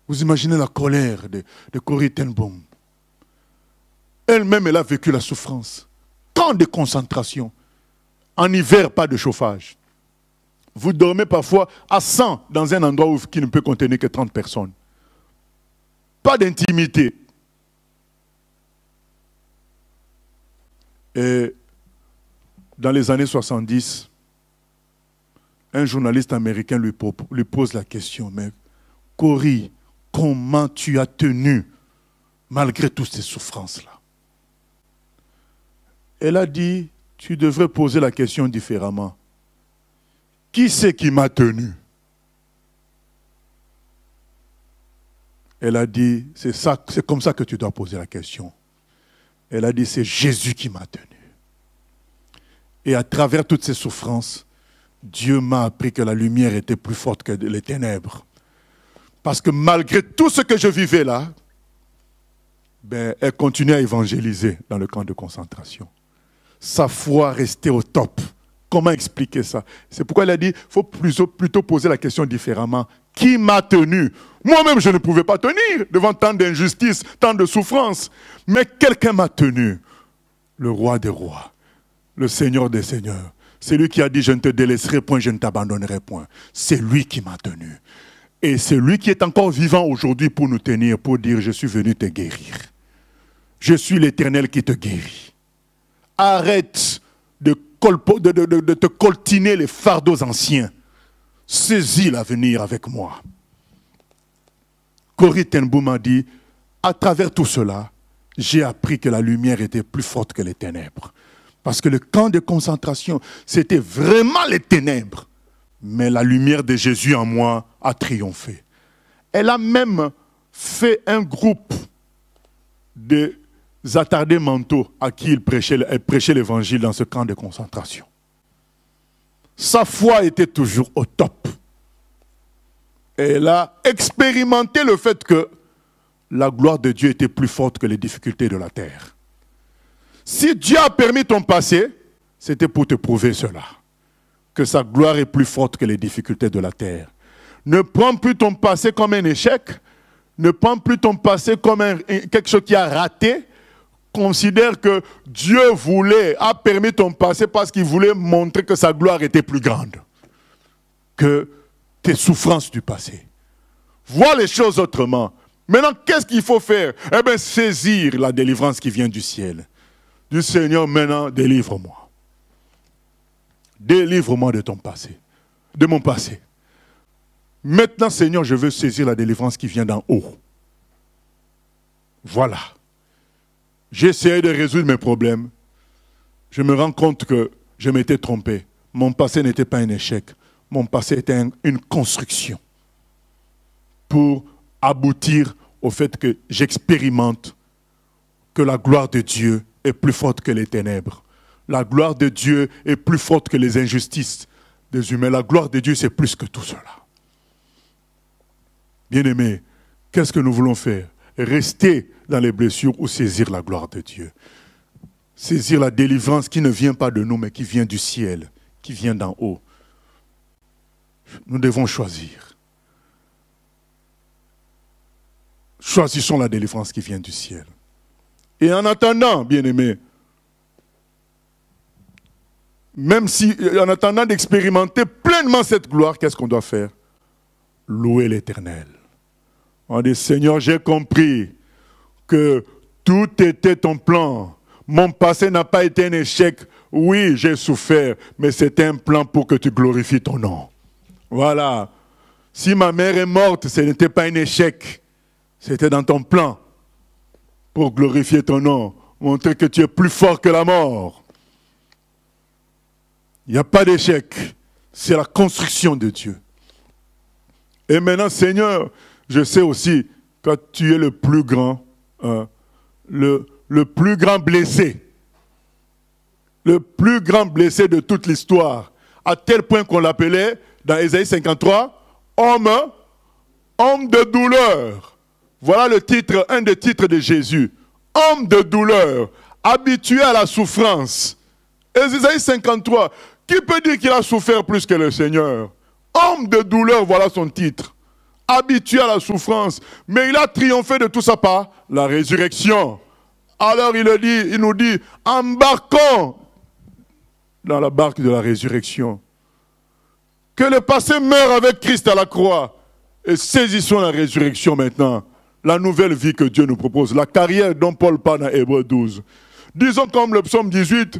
Vous imaginez la colère de Corrie ten Boom. Elle-même, elle a vécu la souffrance. Tant de concentration. En hiver, pas de chauffage. Vous dormez parfois à 100 dans un endroit qui ne peut contenir que 30 personnes. Pas d'intimité. Et dans les années 70, un journaliste américain lui pose la question, mais Corrie, comment tu as tenu malgré toutes ces souffrances-là? Elle a dit, tu devrais poser la question différemment. Qui c'est qui m'a tenu? Elle a dit, c'est comme ça que tu dois poser la question. Elle a dit, c'est Jésus qui m'a tenu. Et à travers toutes ces souffrances, Dieu m'a appris que la lumière était plus forte que les ténèbres. Parce que malgré tout ce que je vivais là, elle continuait à évangéliser dans le camp de concentration. Sa foi restait au top. Comment expliquer ça? C'est pourquoi elle a dit, il faut plutôt poser la question différemment. Qui m'a tenu? Moi-même, je ne pouvais pas tenir devant tant d'injustices, tant de souffrances. Mais quelqu'un m'a tenu. Le roi des rois, le Seigneur des seigneurs. C'est lui qui a dit, je ne te délaisserai point, je ne t'abandonnerai point. C'est lui qui m'a tenu. Et c'est lui qui est encore vivant aujourd'hui pour nous tenir, pour dire, je suis venu te guérir. Je suis l'Éternel qui te guérit. Arrête de te coltiner les fardeaux anciens. Saisis l'avenir avec moi. Corrie ten Boom a dit, à travers tout cela, j'ai appris que la lumière était plus forte que les ténèbres. Parce que le camp de concentration, c'était vraiment les ténèbres. Mais la lumière de Jésus en moi a triomphé. Elle a même fait un groupe de attardés mentaux à qui elle prêchait l'évangile dans ce camp de concentration. Sa foi était toujours au top. Et elle a expérimenté le fait que la gloire de Dieu était plus forte que les difficultés de la terre. Si Dieu a permis ton passé, c'était pour te prouver cela. Que sa gloire est plus forte que les difficultés de la terre. Ne prends plus ton passé comme un échec. Ne prends plus ton passé comme quelque chose qui a raté. Considère que Dieu a permis ton passé parce qu'il voulait montrer que sa gloire était plus grande que tes souffrances du passé. Vois les choses autrement. Maintenant, qu'est-ce qu'il faut faire? Eh bien, saisir la délivrance qui vient du ciel. Du Seigneur, maintenant, délivre-moi. Délivre-moi de ton passé, de mon passé. Maintenant, Seigneur, je veux saisir la délivrance qui vient d'en haut. Voilà. J'ai essayé de résoudre mes problèmes. Je me rends compte que je m'étais trompé. Mon passé n'était pas un échec. Mon passé était une construction pour aboutir au fait que j'expérimente que la gloire de Dieu est plus forte que les ténèbres. La gloire de Dieu est plus forte que les injustices des humains. La gloire de Dieu, c'est plus que tout cela. Bien-aimés, qu'est-ce que nous voulons faire? Rester dans les blessures ou saisir la gloire de Dieu. Saisir la délivrance qui ne vient pas de nous, mais qui vient du ciel, qui vient d'en haut. Nous devons choisir. Choisissons la délivrance qui vient du ciel. Et en attendant, bien-aimés, même si, en attendant d'expérimenter pleinement cette gloire, qu'est-ce qu'on doit faire? Louer l'Éternel. On dit, Seigneur, j'ai compris que tout était ton plan. Mon passé n'a pas été un échec. Oui, j'ai souffert, mais c'était un plan pour que tu glorifies ton nom. Voilà. Si ma mère est morte, ce n'était pas un échec. C'était dans ton plan pour glorifier ton nom. Montrer que tu es plus fort que la mort. Il n'y a pas d'échec. C'est la construction de Dieu. Et maintenant, Seigneur, je sais aussi que tu es le plus grand, le plus grand blessé. le plus grand blessé de toute l'histoire, à tel point qu'on l'appelait, dans Ésaïe 53, homme de douleur. Voilà le titre, un des titres de Jésus. Homme de douleur, habitué à la souffrance. Ésaïe 53, qui peut dire qu'il a souffert plus que le Seigneur? Homme de douleur, voilà son titre. Habitué à la souffrance. Mais il a triomphé de tout ça par la résurrection. Alors il nous dit, embarquons dans la barque de la résurrection. Que le passé meure avec Christ à la croix. Et saisissons la résurrection maintenant. La nouvelle vie que Dieu nous propose. La carrière dont Paul parle dans Hébreux 12. Disons comme le psaume 18.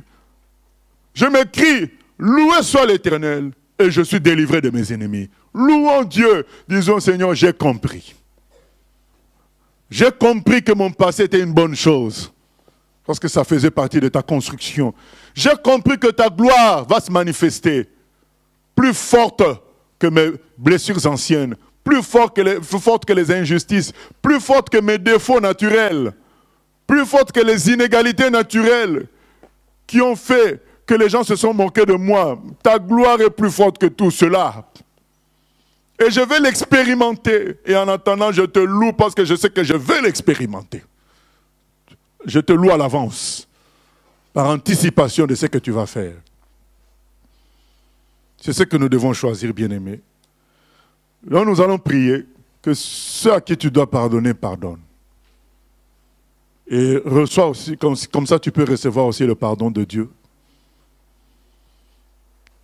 Je m'écris, loué soit l'Éternel, et je suis délivré de mes ennemis. Louons Dieu. Disons, Seigneur, j'ai compris. J'ai compris que mon passé était une bonne chose. Parce que ça faisait partie de ta construction. J'ai compris que ta gloire va se manifester. Plus forte que mes blessures anciennes. Plus forte que les injustices. Plus forte que mes défauts naturels. Plus forte que les inégalités naturelles. Qui ont fait que les gens se sont moqués de moi. Ta gloire est plus forte que tout cela. Et je vais l'expérimenter. Et en attendant, je te loue parce que je sais que je vais l'expérimenter. Je te loue à l'avance. Par anticipation de ce que tu vas faire. C'est ce que nous devons choisir, bien-aimés. Là, nous allons prier que ceux à qui tu dois pardonner, pardonne. Et reçois aussi, comme ça tu peux recevoir aussi le pardon de Dieu.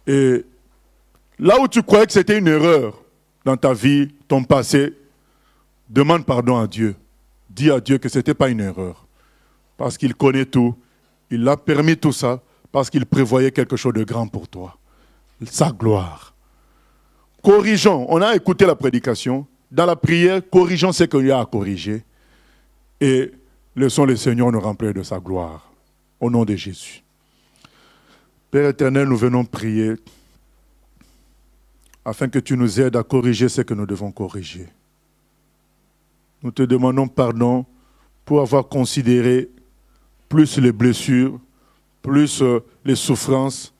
Et là où tu croyais que c'était une erreur dans ta vie, ton passé, demande pardon à Dieu. Dis à Dieu que ce n'était pas une erreur. Parce qu'il connaît tout. Il a permis tout ça parce qu'il prévoyait quelque chose de grand pour toi. Sa gloire. Corrigeons. On a écouté la prédication. Dans la prière, corrigeons ce qu'il y a à corriger. Et laissons le Seigneur nous remplir de sa gloire. Au nom de Jésus. Père éternel, nous venons prier afin que tu nous aides à corriger ce que nous devons corriger. Nous te demandons pardon pour avoir considéré plus les blessures, plus les souffrances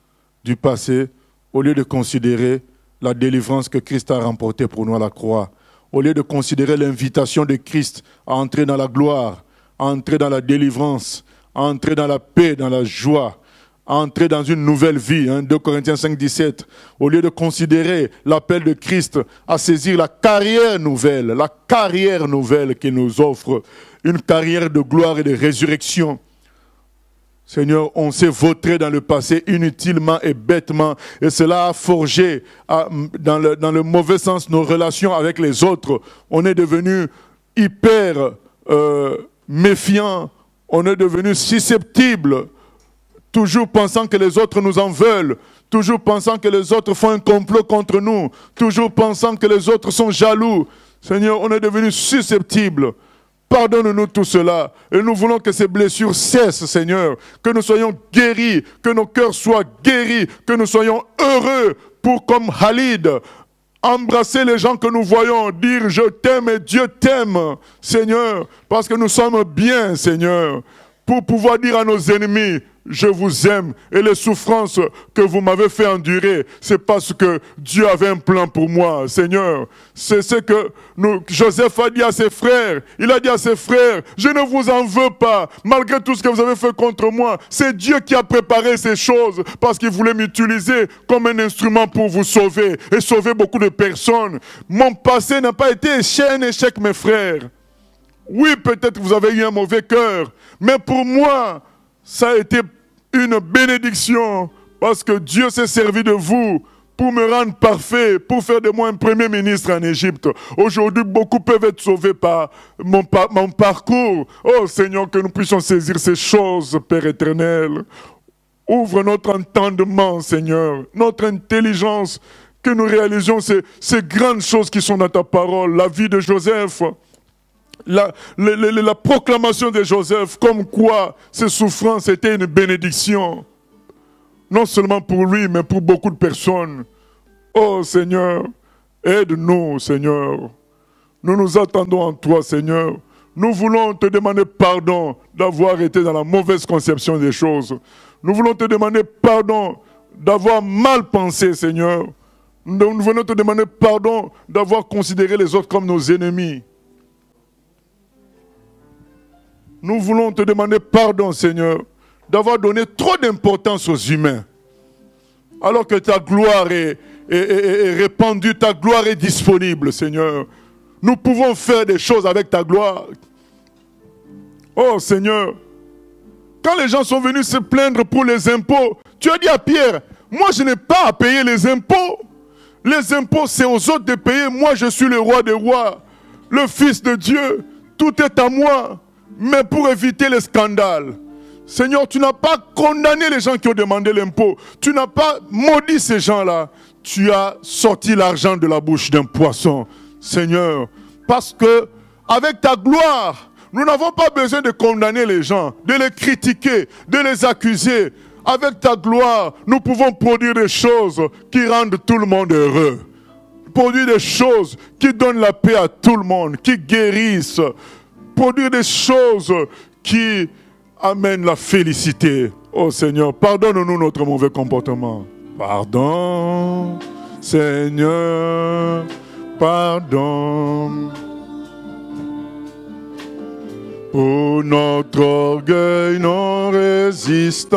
du passé, au lieu de considérer la délivrance que Christ a remportée pour nous à la croix, au lieu de considérer l'invitation de Christ à entrer dans la gloire, à entrer dans la délivrance, à entrer dans la paix, dans la joie, à entrer dans une nouvelle vie, 2 Corinthiens 5, 17, au lieu de considérer l'appel de Christ à saisir la carrière nouvelle qu'il nous offre, une carrière de gloire et de résurrection. Seigneur, on s'est vautré dans le passé inutilement et bêtement, et cela a forgé, dans le mauvais sens, nos relations avec les autres. On est devenu hyper méfiant, on est devenu susceptible, toujours pensant que les autres nous en veulent, toujours pensant que les autres font un complot contre nous, toujours pensant que les autres sont jaloux. Seigneur, on est devenu susceptible. Pardonne-nous tout cela. Et nous voulons que ces blessures cessent, Seigneur. Que nous soyons guéris, que nos cœurs soient guéris, que nous soyons heureux pour, comme Khalid, embrasser les gens que nous voyons, dire « Je t'aime et Dieu t'aime, Seigneur. » Parce que nous sommes bien, Seigneur. Pour pouvoir dire à nos ennemis, je vous aime, et les souffrances que vous m'avez fait endurer, c'est parce que Dieu avait un plan pour moi, Seigneur. C'est ce que Joseph a dit à ses frères. Il a dit à ses frères, je ne vous en veux pas, malgré tout ce que vous avez fait contre moi. C'est Dieu qui a préparé ces choses, parce qu'il voulait m'utiliser comme un instrument pour vous sauver, et sauver beaucoup de personnes. Mon passé n'a pas été un échec, mes frères. Oui, peut-être vous avez eu un mauvais cœur, mais pour moi, ça a été une bénédiction parce que Dieu s'est servi de vous pour me rendre parfait, pour faire de moi un premier ministre en Égypte. Aujourd'hui, beaucoup peuvent être sauvés par mon parcours. Oh Seigneur, que nous puissions saisir ces choses, Père éternel. Ouvre notre entendement, Seigneur, notre intelligence, que nous réalisions ces grandes choses qui sont dans ta parole. La vie de Joseph, la proclamation de Joseph, comme quoi ses souffrances étaient une bénédiction. Non seulement pour lui, mais pour beaucoup de personnes. Oh Seigneur, aide-nous, Seigneur. Nous nous attendons en toi, Seigneur. Nous voulons te demander pardon d'avoir été dans la mauvaise conception des choses. Nous voulons te demander pardon d'avoir mal pensé, Seigneur. Nous venons te demander pardon d'avoir considéré les autres comme nos ennemis. Nous voulons te demander pardon, Seigneur, d'avoir donné trop d'importance aux humains. Alors que ta gloire est répandue, ta gloire est disponible, Seigneur. Nous pouvons faire des choses avec ta gloire. Oh, Seigneur, quand les gens sont venus se plaindre pour les impôts, tu as dit à Pierre, moi je n'ai pas à payer les impôts. Les impôts, c'est aux autres de payer. Moi, je suis le roi des rois, le Fils de Dieu. Tout est à moi. Mais pour éviter les scandales, Seigneur, tu n'as pas condamné les gens qui ont demandé l'impôt. Tu n'as pas maudit ces gens-là. Tu as sorti l'argent de la bouche d'un poisson, Seigneur. Parce que, avec ta gloire, nous n'avons pas besoin de condamner les gens, de les critiquer, de les accuser. Avec ta gloire, nous pouvons produire des choses qui rendent tout le monde heureux. Produire des choses qui donnent la paix à tout le monde, qui guérissent. Produire des choses qui amènent la félicité. Oh Seigneur, pardonne-nous notre mauvais comportement. Pardon, Seigneur, pardon. Pour notre orgueil non résistant,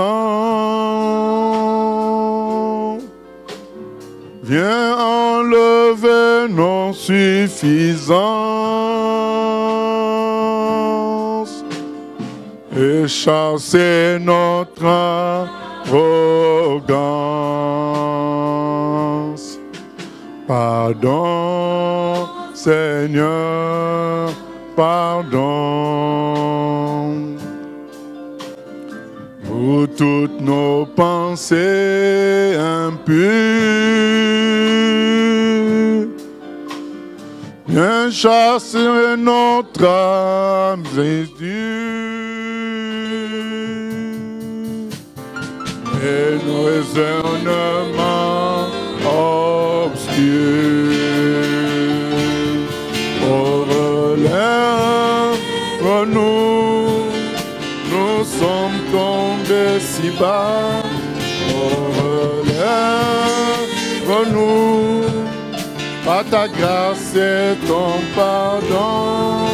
viens enlever nos suffisances et chasser notre arrogance. Pardon, Seigneur, pardon pour toutes nos pensées impures. Viens chasser notre âme et nos raisonnements obscurs. Nous sommes tombés si bas. Relève-nous par ta grâce et ton pardon.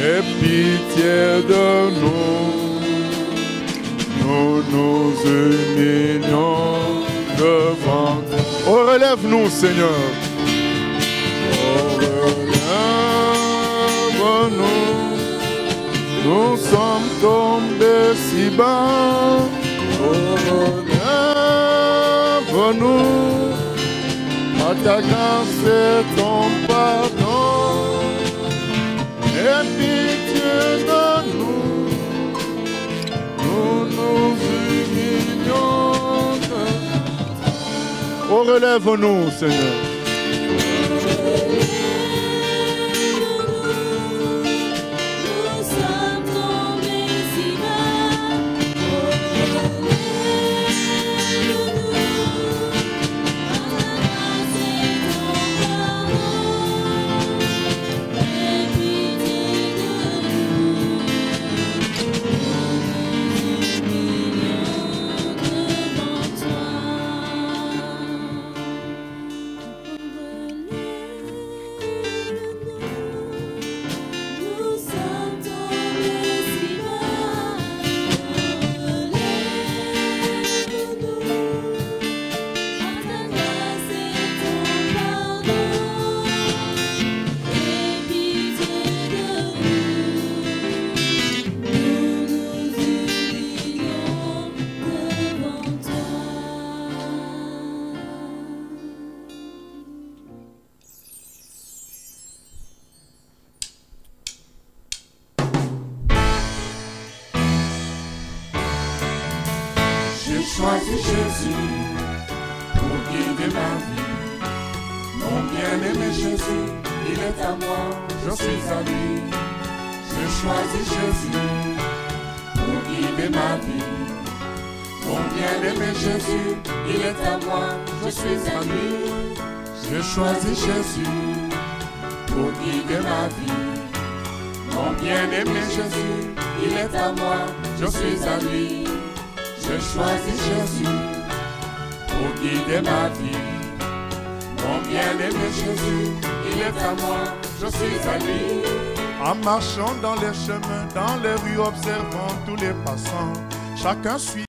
Aie pitié de nous. Nous nous humilions devant toi. Oh, relève-nous, Seigneur. Oh, relève-nous. Nous sommes tombés si bas. Relève-nous à ta grâce et ton pardon. Aie pitié de nous. Nous nous humilions. Oh, relève-nous, Seigneur. Choisis Jésus pour guider ma vie. Mon bien-aimé Jésus, il est à moi, je suis à lui. J'ai choisi Jésus pour guider ma vie. Mon bien-aimé Jésus, il est à moi, je suis à lui. J'ai choisi Jésus pour guider ma vie. Mon bien-aimé Jésus, il est à moi, je suis à lui. J'ai choisi Jésus pour guider ma vie. Mon bien-aimé Jésus, il est à moi, je suis à lui. En marchant dans les chemins, dans les rues, observant tous les passants, chacun suit.